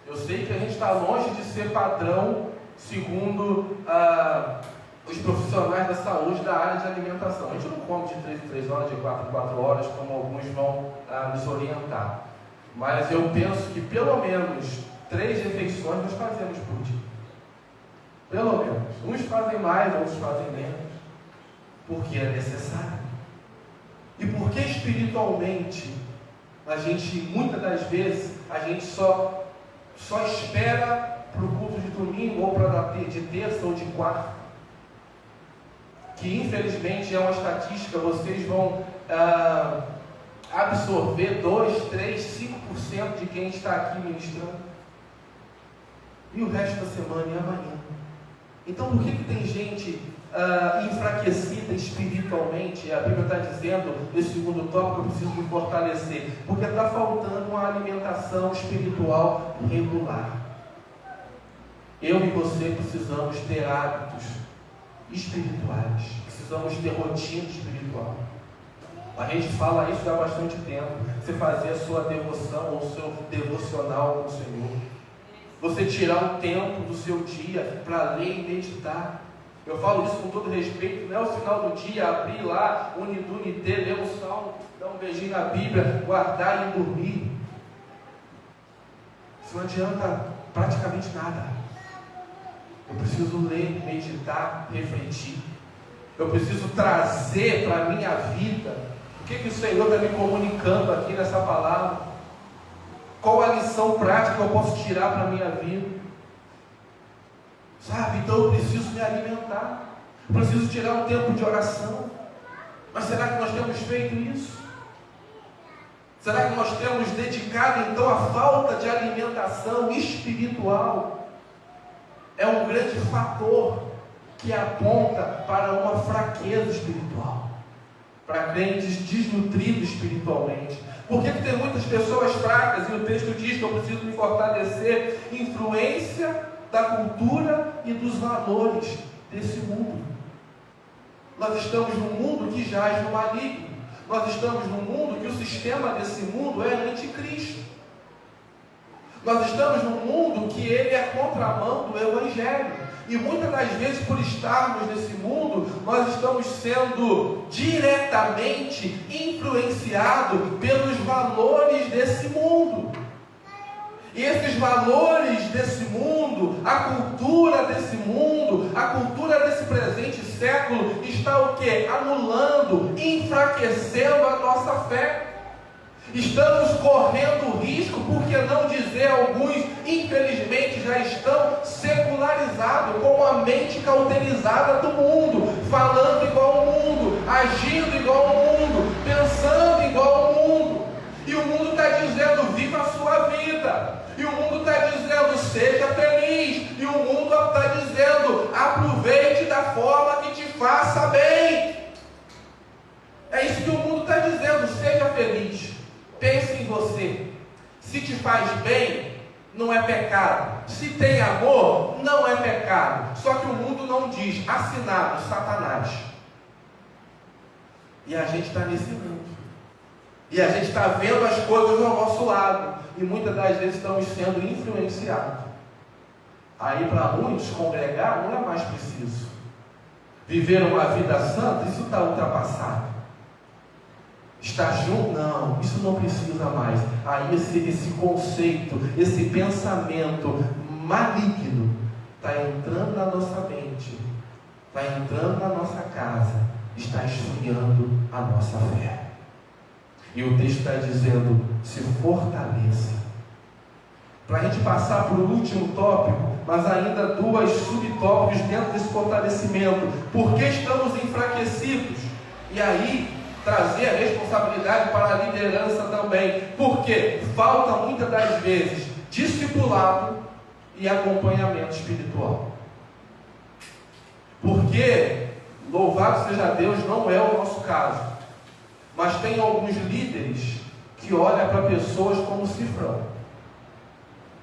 Eu sei que a gente está longe de ser padrão segundo os profissionais da saúde da área de alimentação. A gente não come de 3 em 3 horas, de 4 em 4 horas, como alguns vão nos orientar. Mas eu penso que pelo menos 3 refeições nós fazemos por dia. Pelo menos. Uns fazem mais, outros fazem menos. Porque é necessário. E porque espiritualmente, a gente, muitas das vezes, a gente só espera para o culto de domingo, ou para de terça ou de quarta. Que infelizmente é uma estatística, vocês vão absorver 2, 3, 5% de quem está aqui ministrando. E o resto da semana e amanhã. Então por que tem gente enfraquecida espiritualmente? A Bíblia está dizendo, nesse segundo tópico, eu preciso me fortalecer. Porque está faltando uma alimentação espiritual regular. Eu e você precisamos ter hábitos espirituais. Precisamos ter rotina espiritual. A gente fala isso há bastante tempo. Você fazer a sua devoção ou o seu devocional com o Senhor. Você tirar um tempo do seu dia para ler e meditar. Eu falo isso com todo respeito. Não é o final do dia abrir lá, unidunité, ler um salmo, dar um beijinho na Bíblia, guardar e dormir. Isso não adianta praticamente nada. Eu preciso ler, meditar, refletir. Eu preciso trazer para a minha vida o que o Senhor está me comunicando aqui nessa palavra. Qual a lição prática que eu posso tirar para a minha vida? Sabe? Então eu preciso me alimentar. Preciso tirar um tempo de oração. Mas será que nós temos feito isso? Será que nós temos dedicado então a falta de alimentação espiritual? É um grande fator que aponta para uma fraqueza espiritual, para crentes desnutridos espiritualmente. Por que tem muitas pessoas fracas? E o texto diz que eu preciso me fortalecer. Influência da cultura e dos valores desse mundo. Nós estamos num mundo que jaz no maligno. Nós estamos num mundo que o sistema desse mundo é anticristo. Nós estamos num mundo que ele é contramão do Evangelho. E muitas das vezes, por estarmos nesse mundo, nós estamos sendo diretamente influenciados pelos valores desse mundo. E esses valores desse mundo, a cultura desse mundo, a cultura desse presente século, está o quê? Anulando, enfraquecendo a nossa fé. Estamos correndo risco, por que não dizer alguns, infelizmente, já estão secularizados, com a mente cauterizada do mundo, falando igual ao mundo, agindo igual ao mundo, pensando igual ao mundo. E o mundo está dizendo, viva a sua vida. E o mundo está dizendo, seja feliz. E o mundo está dizendo, aproveite da forma que te faça bem. É isso que o mundo está dizendo, seja feliz. Pense em você. Se te faz bem, não é pecado. Se tem amor, não é pecado. Só que o mundo não diz, assinado, Satanás. E a gente está nesse mundo. E a gente está vendo as coisas ao nosso lado. E muitas das vezes estamos sendo influenciados. Aí para muitos, congregar não é mais preciso. Viver uma vida santa, isso está ultrapassado. Estar junto, não, isso não precisa mais. Aí esse conceito, esse pensamento maligno está entrando na nossa mente, está entrando na nossa casa, está esfriando a nossa fé. E o texto está dizendo: se fortaleça. Para a gente passar para o último tópico, mas ainda duas subtópicos dentro desse fortalecimento. Por que estamos enfraquecidos? E aí, trazer a responsabilidade para a liderança também. Porque falta muitas das vezes discipulado e acompanhamento espiritual. Porque, louvado seja Deus, não é o nosso caso. Mas tem alguns líderes que olham para pessoas como cifrão.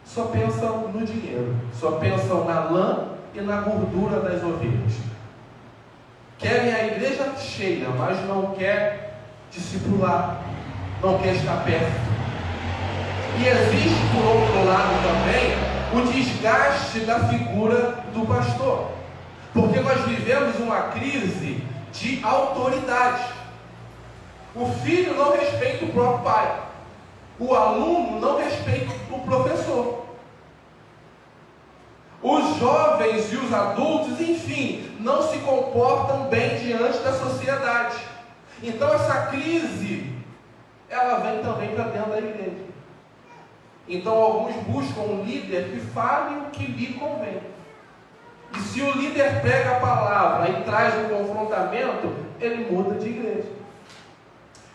Só pensam no dinheiro, só pensam na lã e na gordura das ovelhas. Querem a igreja cheia, mas não quer discipular, não quer estar perto. E existe, por outro lado também, o desgaste da figura do pastor. Porque nós vivemos uma crise de autoridade. O filho não respeita o próprio pai. O aluno não respeita o professor. Os jovens e os adultos, enfim, não se comportam bem diante da sociedade. Então essa crise, ela vem também para dentro da igreja. Então alguns buscam um líder que fale o que lhe convém. E se o líder prega a palavra e traz um confrontamento, ele muda de igreja.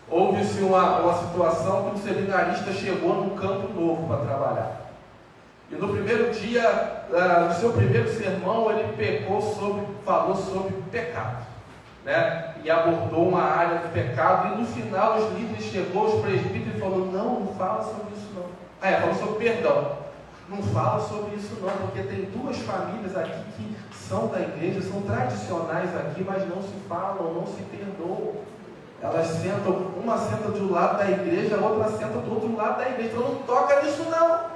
Houve-se uma situação que um seminarista chegou num campo novo para trabalhar. E no primeiro dia, no seu primeiro sermão, ele falou sobre pecado, né? E abordou uma área do pecado. E no final, os líderes chegou, os presbíteros, e falou: não fala sobre isso não. Falou sobre perdão. Não fala sobre isso não, porque tem duas famílias aqui que são da igreja, são tradicionais aqui, mas não se falam, não se perdoam. Elas sentam, uma senta de um lado da igreja, a outra senta do outro lado da igreja. Então não toca nisso não.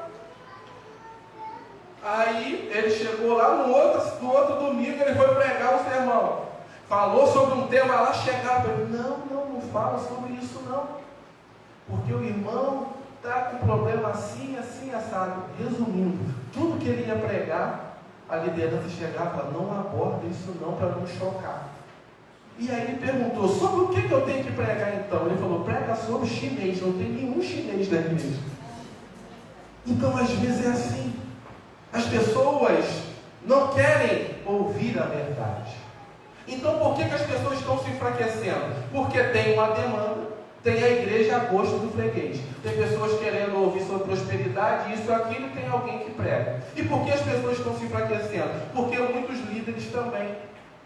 Aí ele chegou lá no outro domingo, ele foi pregar um sermão. Falou sobre um tema lá, chegava ele: não fala sobre isso não. Porque o irmão está com um problema assim, assado. Resumindo, tudo que ele ia pregar, a liderança chegava e falava: não aborda isso não, para não chocar. E aí ele perguntou: sobre o que eu tenho que pregar então? Ele falou: prega sobre chinês, não tem nenhum chinês na igreja. Então às vezes é assim. As pessoas não querem ouvir a verdade. Então por que as pessoas estão se enfraquecendo? Porque tem uma demanda, tem a igreja a gosto do freguês. Tem pessoas querendo ouvir sobre prosperidade, isso e aquilo, e tem alguém que prega. E por que as pessoas estão se enfraquecendo? Porque muitos líderes também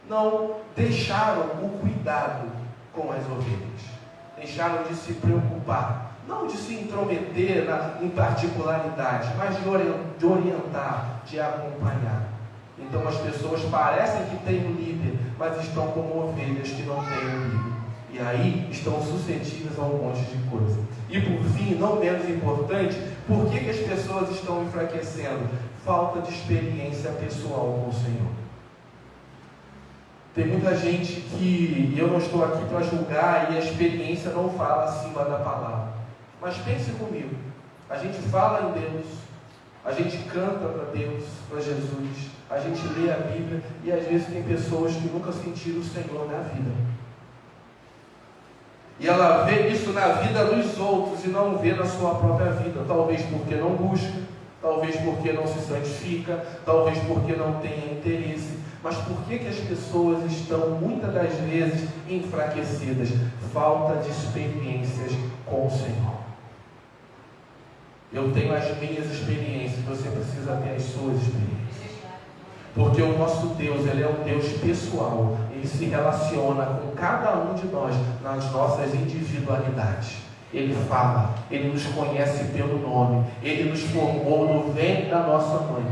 não deixaram o cuidado com as ovelhas. Deixaram de se preocupar. Não de se intrometer em particularidade, mas de orientar, de acompanhar. Então as pessoas parecem que têm um líder, mas estão como ovelhas que não têm um líder. E aí estão suscetíveis a um monte de coisa. E por fim, não menos importante, por que as pessoas estão enfraquecendo? Falta de experiência pessoal com o Senhor. Tem muita gente que, e eu não estou aqui para julgar, e a experiência não fala acima da palavra. Mas pense comigo, a gente fala em Deus, a gente canta para Deus, para Jesus, a gente lê a Bíblia, e às vezes tem pessoas que nunca sentiram o Senhor na vida. E ela vê isso na vida dos outros e não vê na sua própria vida, talvez porque não busca, talvez porque não se santifica, talvez porque não tenha interesse. Mas por que as pessoas estão muitas das vezes enfraquecidas? Falta de experiências com o Senhor. Eu tenho as minhas experiências, você precisa ter as suas experiências. Porque o nosso Deus, Ele é um Deus pessoal. Ele se relaciona com cada um de nós nas nossas individualidades. Ele fala, Ele nos conhece pelo nome, Ele nos formou no ventre da nossa mãe.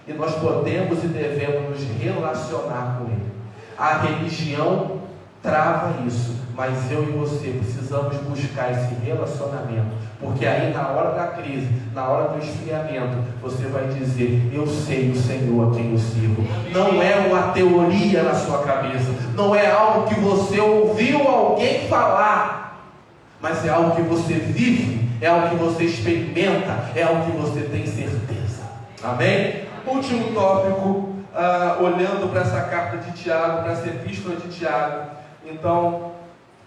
E nós podemos e devemos nos relacionar com Ele. A religião trava isso, mas eu e você precisamos buscar esse relacionamento, porque aí na hora da crise, na hora do esfriamento, você vai dizer: eu sei o Senhor a quem eu sirvo. Não é uma teoria na sua cabeça, não é algo que você ouviu alguém falar, mas é algo que você vive, é algo que você experimenta, é algo que você tem certeza. Amém? Último tópico, olhando para essa carta de Tiago, para essa epístola de Tiago. Então,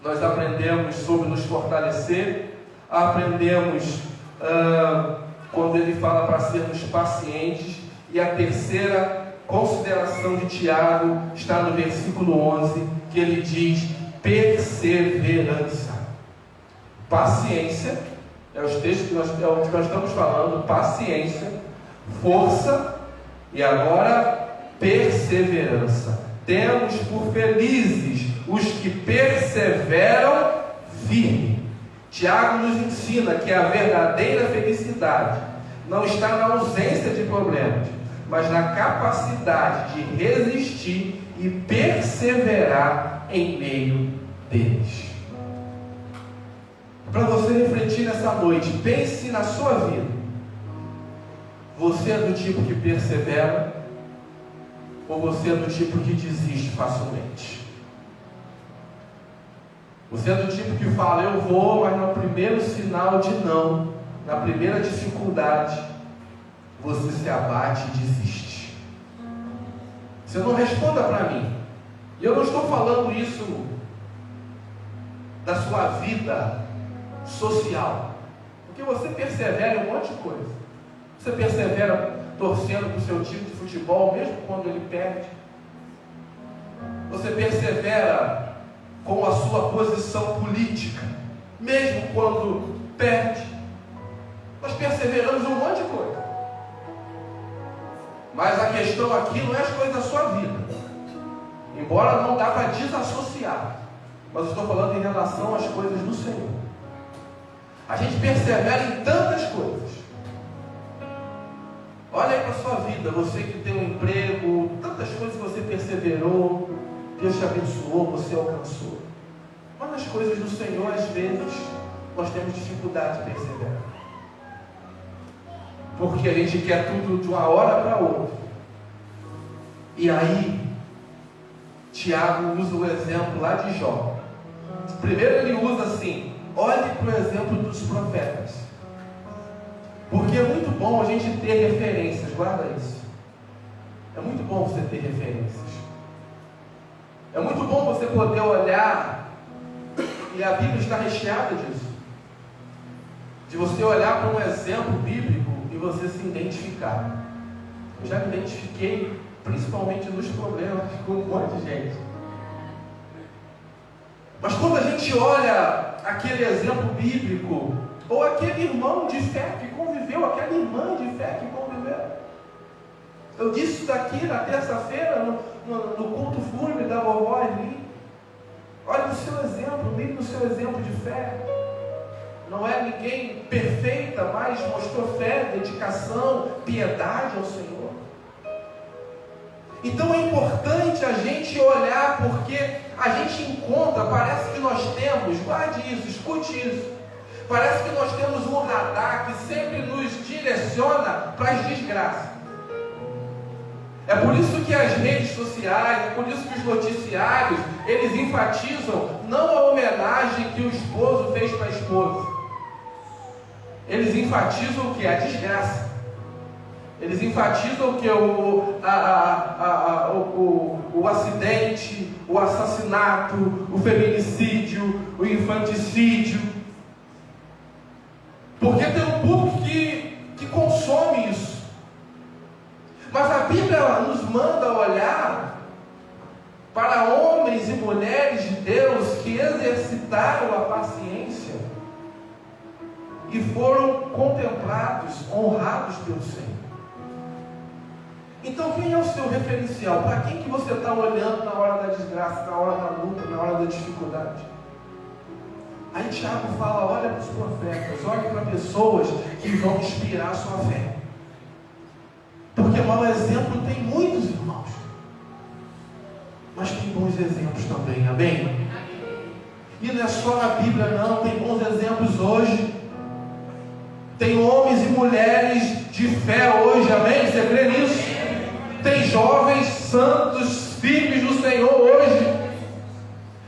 nós aprendemos sobre nos fortalecer, aprendemos quando ele fala para sermos pacientes, e a terceira consideração de Tiago está no versículo 11, que ele diz: perseverança. Paciência, é o texto que nós estamos falando, paciência, força e agora perseverança. Temos por felizes os que perseveram firme. Tiago nos ensina que a verdadeira felicidade não está na ausência de problemas, mas na capacidade de resistir e perseverar em meio deles. Para você refletir nessa noite, pense na sua vida. Você é do tipo que persevera ou você é do tipo que desiste facilmente? Você é do tipo que fala: eu vou, mas no primeiro sinal de não, na primeira dificuldade, você se abate e desiste. Você não responda para mim. E eu não estou falando isso da sua vida social, porque você persevera em um monte de coisa. Você persevera torcendo para o seu time de futebol, mesmo quando ele perde. Você persevera com a sua posição política, mesmo quando perde. Nós perseveramos em um monte de coisa. Mas a questão aqui não é as coisas da sua vida, embora não dá para desassociar, mas eu estou falando em relação às coisas do Senhor. A gente persevera em tantas coisas. Olha aí para a sua vida, você que tem um emprego, tantas coisas que você perseverou, Deus te abençoou, você alcançou. Mas nas coisas do Senhor, às vezes, nós temos dificuldade de perseverar. Porque a gente quer tudo de uma hora para outra. E aí, Tiago usa o exemplo lá de Jó. Primeiro ele usa assim: olhe para o exemplo dos profetas. Porque é muito bom a gente ter referências, guarda isso. É muito bom você ter referências. É muito bom você poder olhar, e a Bíblia está recheada disso, de você olhar para um exemplo bíblico e você se identificar. Eu já me identifiquei, principalmente nos problemas, com um monte de gente. Mas quando a gente olha aquele exemplo bíblico, ou aquele irmão de fé que conviveu, aquela irmã de fé que conviveu. Eu disse isso daqui na terça-feira, no culto fúnebre da vovó ali. Olha o seu exemplo, mire no seu exemplo de fé. Não é ninguém perfeita, mas mostrou fé, dedicação, piedade ao Senhor. Então é importante a gente olhar, porque a gente encontra, parece que nós temos, guarde isso, escute isso, parece que nós temos um radar que sempre nos direciona para as desgraças. É por isso que as redes sociais, é por isso que os noticiários, eles enfatizam não a homenagem que o esposo fez para a esposa. Eles enfatizam o que? A desgraça. Eles enfatizam que o acidente, o assassinato, o feminicídio, o infanticídio. Porque tem um público que consome isso. Mas a Bíblia nos manda olhar para homens e mulheres de Deus que exercitaram a paciência e foram contemplados, honrados pelo Senhor. Então quem é o seu referencial? Para quem que você está olhando na hora da desgraça, na hora da luta, na hora da dificuldade? Aí Tiago fala: olha para os profetas, olha para pessoas que vão inspirar a sua fé. Porque mau exemplo tem muitos irmãos, mas tem bons exemplos também, amém? E não é só na Bíblia não, tem bons exemplos hoje. Tem homens e mulheres de fé hoje, amém? Você crê nisso? Tem jovens santos, firmes no Senhor hoje.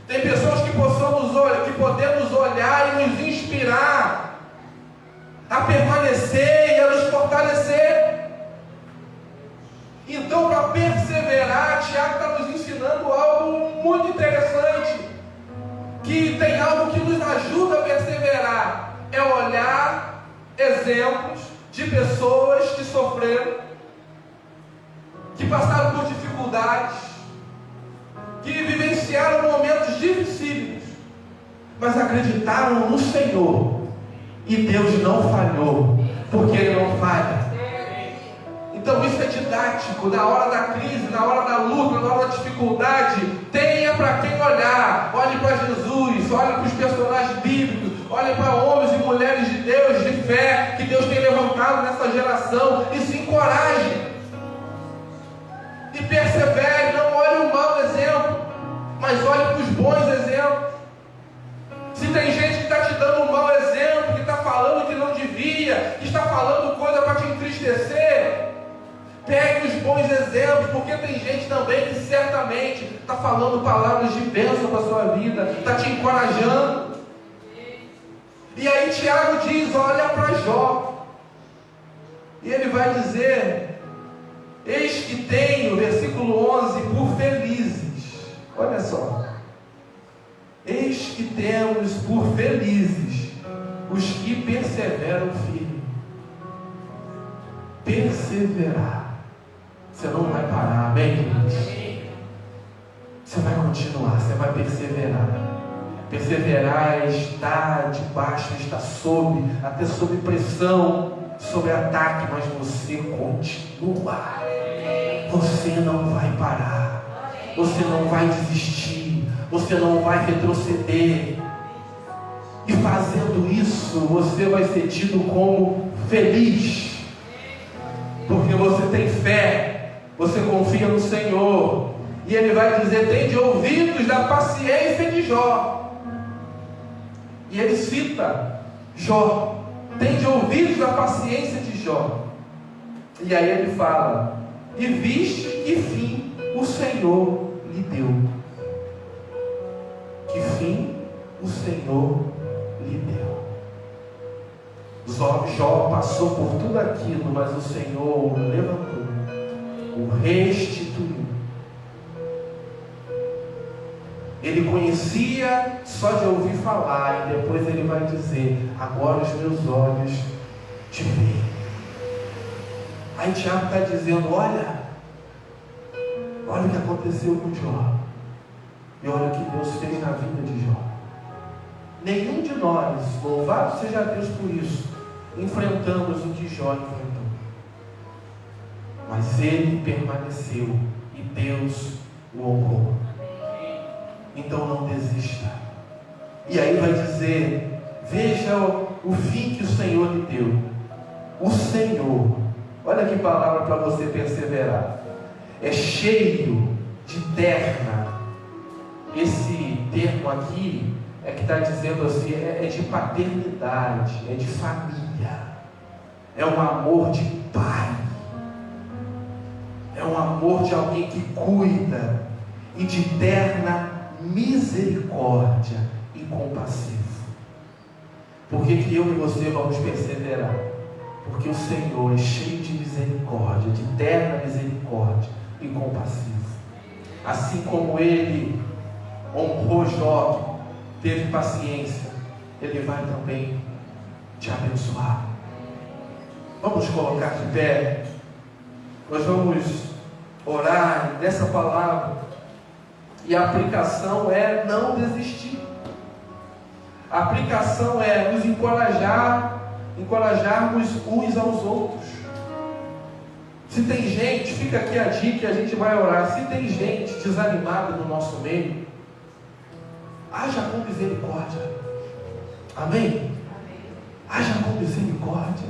Tem pessoas que podemos olhar e nos inspirar a permanecer e a nos fortalecer. Então Então, para perseverar, Tiago está nos ensinando algo muito interessante, que tem algo que nos ajuda a perseverar, é olhar exemplos de pessoas que sofreram, que passaram por dificuldades, que vivenciaram momentos dificílimos, mas acreditaram no Senhor, e Deus não falhou, porque Ele não falha. Então isso é didático. Na hora da crise, na hora da luta, na hora da dificuldade, tenha para quem olhar. Olhe para Jesus, olhe para os personagens bíblicos, olhe para homens e mulheres de Deus, de fé, que Deus tem levantado nessa geração, e se encoraje e persevere. Não olhe o mau exemplo, mas olhe para os bons exemplos. Se tem gente que está te dando um mau exemplo, que está falando que não devia, que está falando coisa para te entristecer, pegue os bons exemplos, porque tem gente também que certamente está falando palavras de bênção para a sua vida, está te encorajando. E aí Tiago diz, olha para Jó, e ele vai dizer, eis que tenho, versículo 11, por felizes, olha só, eis que temos por felizes os que perseveram firme. Perseverar. Você não vai parar, amém, queridos? Você vai continuar, você vai perseverar. Perseverar é estar debaixo, estar até sob pressão, sob ataque, mas você continua. Você não vai parar. Você não vai desistir. Você não vai retroceder. E fazendo isso, você vai ser tido como feliz. Porque você tem fé. Você confia no Senhor. E Ele vai dizer, tende ouvidos da paciência de Jó. E Ele cita Jó. Tende ouvidos da paciência de Jó. E aí Ele fala, e viste que fim o Senhor lhe deu. Que fim o Senhor lhe deu. Jó passou por tudo aquilo, mas o Senhor o levantou, o restituiu. Ele conhecia só de ouvir falar, e depois ele vai dizer, agora os meus olhos te veem. Aí Tiago está dizendo, olha o que aconteceu com Jó, e olha o que Deus fez na vida de Jó. Nenhum de nós, louvado seja Deus por isso, enfrentamos o que Jó enfrentou. Mas ele permaneceu e Deus o honrou. Então não desista. E aí vai dizer, veja o fim que o Senhor lhe deu. O Senhor, olha que palavra para você perseverar, é cheio de terna. Esse termo aqui é que está dizendo assim, é de paternidade, é de família, é um amor de pai, é um amor de alguém que cuida, e de terna misericórdia e compassivo. Por que eu e você vamos perseverar? Porque o Senhor é cheio de misericórdia, de terna misericórdia e compassivo. Assim como Ele honrou Jó, teve paciência, Ele vai também te abençoar. Vamos colocar de pé. Nós vamos orar nessa palavra. E a aplicação é não desistir. A aplicação é nos encorajarmos uns aos outros. Se tem gente, fica aqui a dica que a gente vai orar. Se tem gente desanimada no nosso meio, haja com misericórdia. Amém? Haja com misericórdia.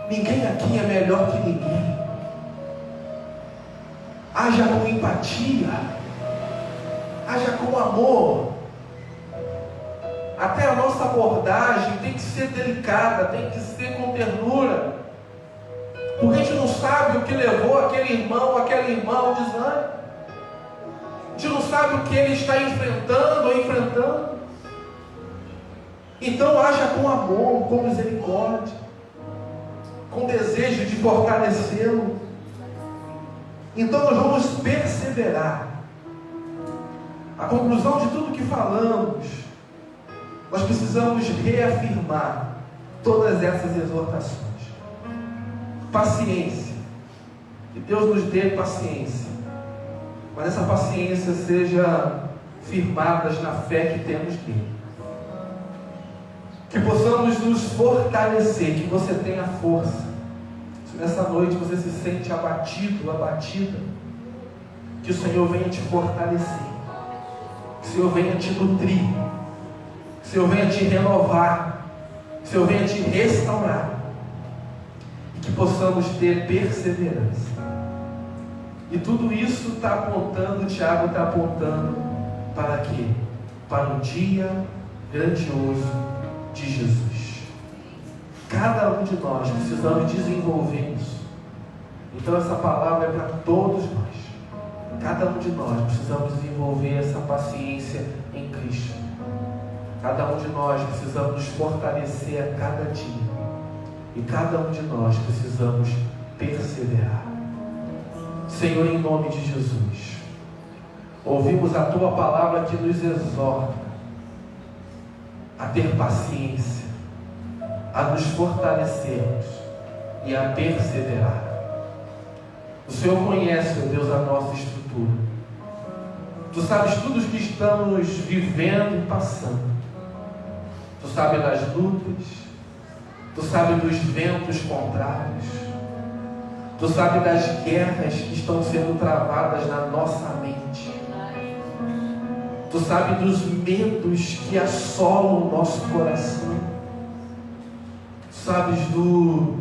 Ninguém aqui é melhor que ninguém. Haja com empatia. Haja com amor. Até a nossa abordagem tem que ser delicada, tem que ser com ternura. Porque a gente não sabe o que levou aquele irmão, aquela irmã ao desânimo. A gente não sabe o que ele está enfrentando ou enfrentando. Então haja com amor, com misericórdia, com desejo de fortalecê-lo. Então nós vamos perseverar. A conclusão de tudo que falamos, nós precisamos reafirmar todas essas exortações. Paciência. Que Deus nos dê paciência. Mas essa paciência seja firmadas na fé que temos nele. Que possamos nos fortalecer, que você tenha força. Se nessa noite você se sente abatido, abatida, que o Senhor venha te fortalecer. Que o Senhor venha te nutrir. Que o Senhor venha te renovar. Que o Senhor venha te restaurar. E que possamos ter perseverança. E tudo isso está apontando, o Tiago está apontando para quê? Para o dia grandioso de Jesus. Cada um de nós precisamos desenvolver isso. Então essa palavra é para todos nós. Cada um de nós precisamos desenvolver essa paciência em Cristo. Cada um de nós precisamos nos fortalecer a cada dia. E cada um de nós precisamos perseverar. Senhor, em nome de Jesus, ouvimos a Tua palavra que nos exorta a ter paciência, a nos fortalecermos e a perseverar. O Senhor conhece, ó Deus, a nossa estrutura. Tu sabes tudo o que estamos vivendo e passando. Tu sabes das lutas. Tu sabes dos ventos contrários. Tu sabes das guerras que estão sendo travadas na nossa mente. Tu sabes dos medos que assolam o nosso coração. Tu sabes do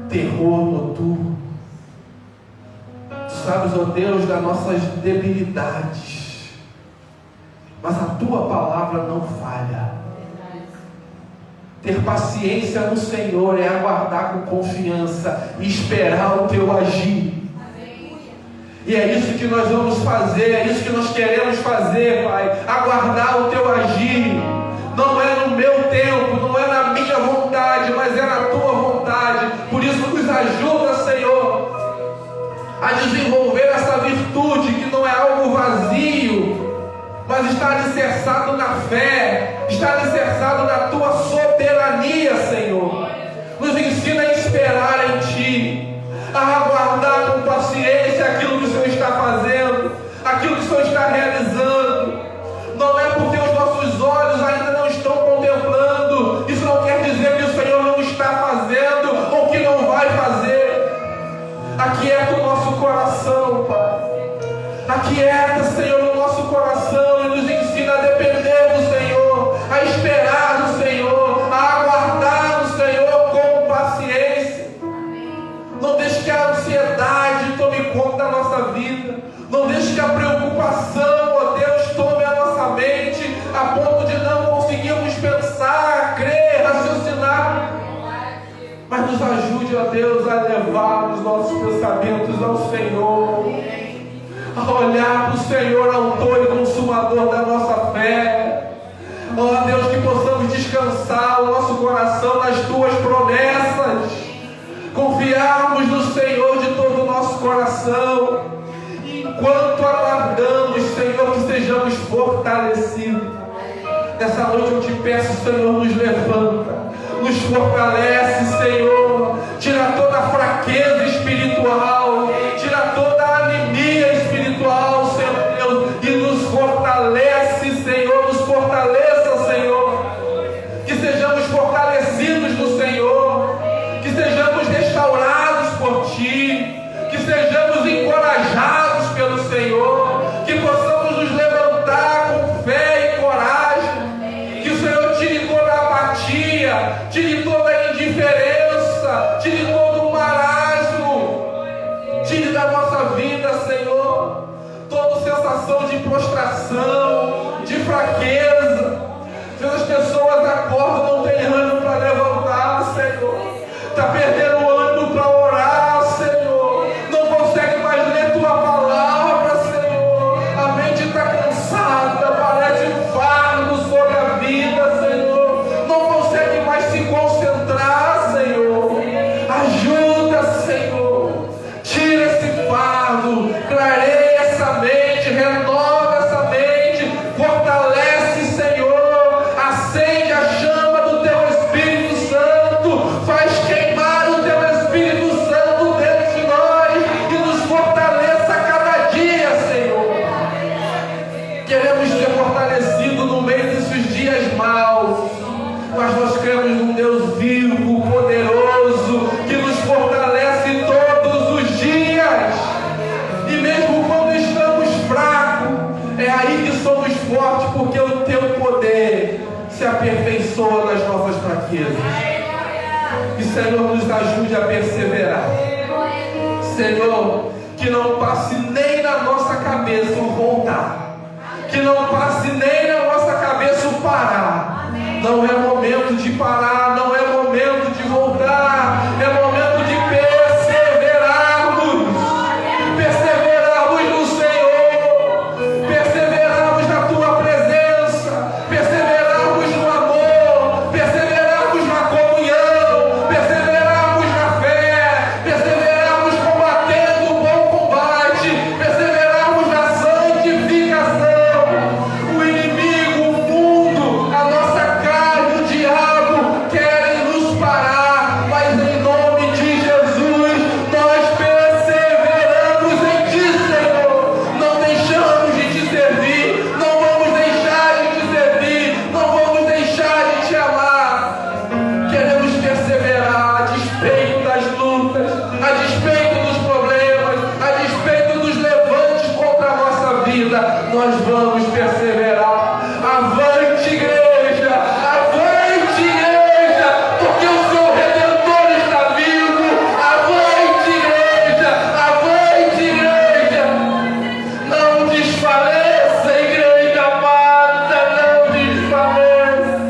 terror noturno. Tu sabes, ó Deus, das nossas debilidades. Mas a Tua palavra não falha. Ter paciência no Senhor é aguardar com confiança e esperar o Teu agir. E é isso que nós vamos fazer, é isso que nós queremos fazer, Pai. Aguardar o Teu agir. Não é no meu tempo, não é na minha vontade, mas é na Tua vontade. Por isso nos ajuda, Senhor, a desenvolver essa virtude que não é algo vazio, mas está alicerçado na fé, está alicerçado na Tua soberania, Senhor. Nos ensina a esperar em Ti, a aguardar com paciência aquilo que o Senhor está fazendo, aquilo que o Senhor está realizando. Não é porque os nossos olhos ainda não estão contemplando, isso não quer dizer que o Senhor não está fazendo ou que não vai fazer. Aquieta o nosso coração, Pai. Aquieta, Senhor, o nosso coração e nos ensina a depender do Senhor, a esperar no Senhor, a aguardar no Senhor com paciência. Não deixe que a ansiedade tome conta da nossa vida. Não deixe que a preocupação, ó Deus, tome a nossa mente a ponto de não conseguirmos pensar, crer, raciocinar. Mas nos ajude, ó Deus, a levar os nossos pensamentos ao Senhor, a olhar para o Senhor, autor e consumador da nossa fé. Ó Deus, que possamos descansar o nosso coração nas Tuas promessas, confiarmos no Senhor de todo o nosso coração. Enquanto aguardamos, Senhor, que sejamos fortalecidos. Nessa noite eu te peço, Senhor, nos levanta, nos fortalece, Senhor. Tira toda a fraqueza espiritual, tira toda a anemia espiritual, Senhor Deus, e nos fortalece, Senhor. Nos fortaleça, Senhor. Que sejamos fortalecidos no Senhor, que sejamos restaurados por Ti, que sejamos encorajados pelo Senhor, que possamos nos levantar com fé e coragem, que o Senhor tire toda a apatia, tire toda a indiferença, tire todo o marasmo, tire da nossa vida, Senhor, toda sensação de prostração, de fraqueza. As pessoas acordam, não tem ânimo para levantar, Senhor, está perdendo o ânimo para orar, Senhor, não consegue mais ler Tua palavra, Senhor, a mente está cansada, parece um fardo sobre a vida, Senhor, não consegue mais se concentrar, Senhor. Ajuda, Senhor, tira esse fardo, se aperfeiçoa nas nossas fraquezas. Que, Senhor, nos ajude a perseverar. Senhor, que não passe nem na nossa cabeça o voltar. Que não passe nem na nossa cabeça o parar. Não é momento de parar, não é momento de voltar. É momento de perseverarmos. Perseverarmos no Senhor. Perseverarmos na Tua presença. Perseverarmos no amor. Perseverarmos na comunhão. Perseverarmos na fé. Perseverarmos combatendo o bom combate. Perseverarmos na santificação. O inimigo, o mundo, a nossa carne, o diabo querem nos parar, mas em nome de Jesus nós perseveramos em Ti, Senhor. Não deixamos de Te servir, não vamos deixar de Te servir, não vamos deixar de Te amar. Queremos perseverar a despeito das lutas, a despeito dos problemas, a despeito dos levantes contra a nossa vida. Nós vamos perseverar. Avante, igreja! Avante, igreja! Porque o seu Redentor está vivo! Avante, igreja! Avante, igreja! Não desfaleça, igreja amada! Não desfaleça!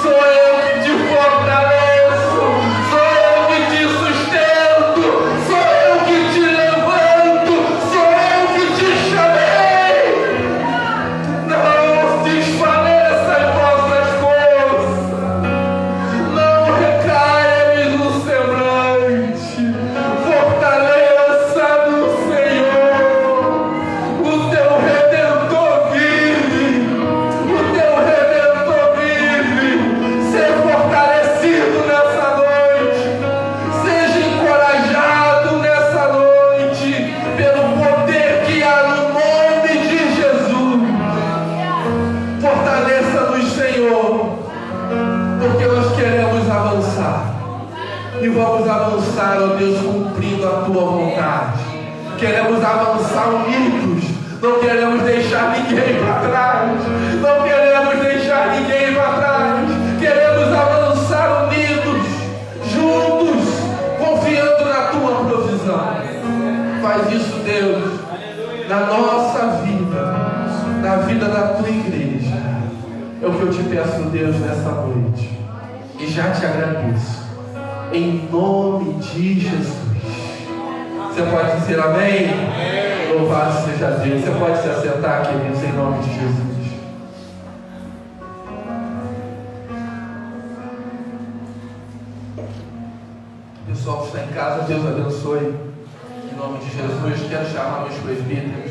Sou eu que te fortaleço! Sou eu que te sustento! Sou eu que te levanto! Sou eu que te chamei! Não desfaleça as vossas forças, não recaia no semblante, fortaleça no Senhor. O teu Redentor vive, o teu Redentor vive. Seja fortalecido nessa noite, seja encorajado nessa noite, pelo poder que há no nome de Jesus. Fortaleça-nos, Senhor, porque nós queremos avançar. E vamos avançar, ó Deus, cumprindo a Tua vontade. Queremos avançar unidos. Não queremos deixar ninguém para trás. Não queremos deixar ninguém para trás. Queremos avançar unidos, juntos, confiando na Tua provisão. Faz isso, Deus, na nossa vida, na vida da Tua igreja. É o que eu te peço, Deus, nessa noite. E já te agradeço. Em nome de Jesus. Você pode dizer amém? Louvado seja Deus. Você pode se assentar, queridos, em nome de Jesus. Pessoal que está em casa, Deus abençoe. Em nome de Jesus, quero chamar meus presbíteros.